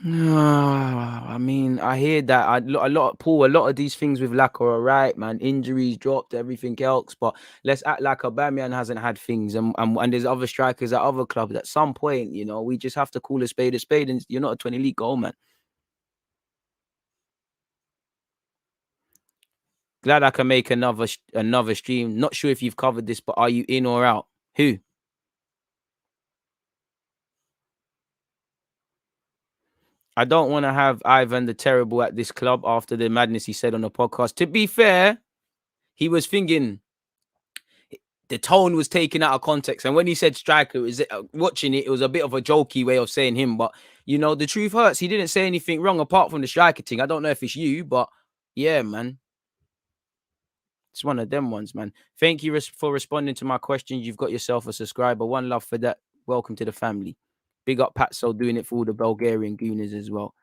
I mean, I hear that a lot of these things with Laka are right, man. Injuries dropped, everything else, but let's act like Aubameyang hasn't had things, and there's other strikers at other clubs. At some point, we just have to call a spade, and you're not a 20 league goal, man. Glad I can make another stream. Not sure if you've covered this, but are you in or out? Who? I don't want to have Ivan the Terrible at this club after the madness he said on the podcast. To be fair, he was thinking the tone was taken out of context. And when he said striker, watching it was a bit of a jokey way of saying him. But, the truth hurts. He didn't say anything wrong apart from the striker thing. I don't know if it's you, but yeah, man. It's one of them ones, man. Thank you for responding to my questions. You've got yourself a subscriber. One love for that. Welcome to the family. Big up Patso doing it for all the Bulgarian Gooners as well.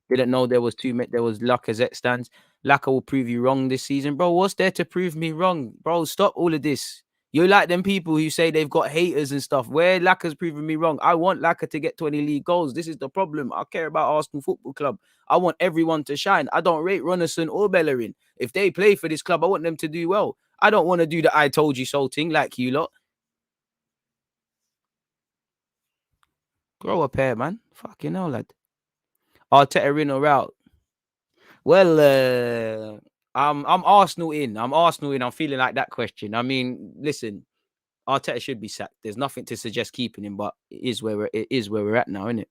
Didn't know there was Lacazette stands. Laka will prove you wrong this season. Bro, what's there to prove me wrong? Bro, stop all of this. You're like them people who say they've got haters and stuff. Where Laka's proving me wrong. I want Laka to get 20 league goals. This is the problem. I care about Arsenal Football Club. I want everyone to shine. I don't rate Runnison or Bellerin. If they play for this club, I want them to do well. I don't want to do the I told you so thing like you lot. Grow a pair, man. Fucking hell, lad. Arteta in or out? Well, I'm Arsenal in. I'm feeling like that question. I mean, listen, Arteta should be sacked. There's nothing to suggest keeping him, but it is where we're at now, isn't it?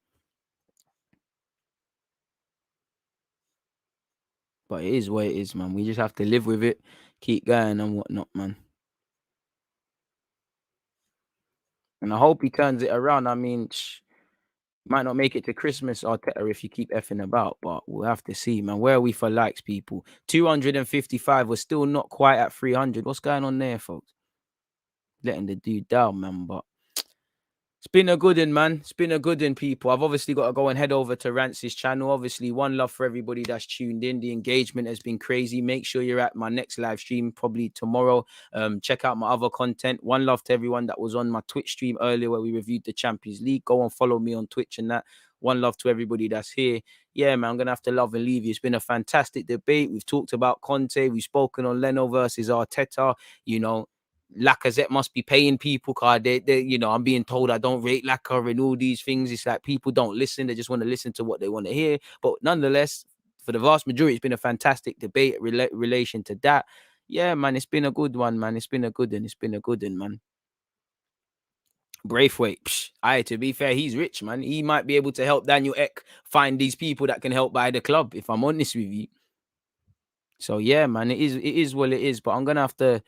But it is what it is, man. We just have to live with it, keep going and whatnot, man. And I hope he turns it around. I mean, might not make it to Christmas, Arteta, if you keep effing about, but we'll have to see, man. Where are we for likes, people? 255. We're still not quite at 300. What's going on there, folks? Letting the dude down, man. But it's been a good one, man. It's been a good one, people. I've obviously got to go and head over to Rance's channel. Obviously, one love for everybody that's tuned in. The engagement has been crazy. Make sure you're at my next live stream, probably tomorrow. Check out my other content. One love to everyone that was on my Twitch stream earlier where we reviewed the Champions League. Go and follow me on Twitch and that. One love to everybody that's here. Yeah, man, I'm going to have to love and leave you. It's been a fantastic debate. We've talked about Conte. We've spoken on Leno versus Arteta. Lacazette must be paying people because I'm being told I don't rate Lacazette and all these things. It's like people don't listen. They just want to listen to what they want to hear. But nonetheless, for the vast majority, it's been a fantastic debate relation to that. Yeah, man, it's been a good one, man. It's been a good one, man. Braithwaite, to be fair, he's rich, man. He might be able to help Daniel Ek find these people that can help buy the club, if I'm honest with you. So yeah, man, it is what it is. But I'm gonna have to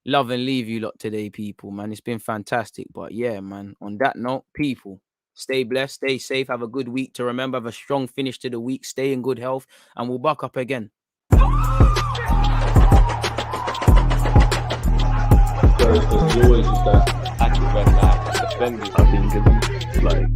love and leave you lot today, people, man. It's been fantastic. But yeah, man, on that note, people, stay blessed, stay safe, have a good week to remember, have a strong finish to the week, stay in good health, and we'll buck up again. Because you always use that active and defending. I've been given like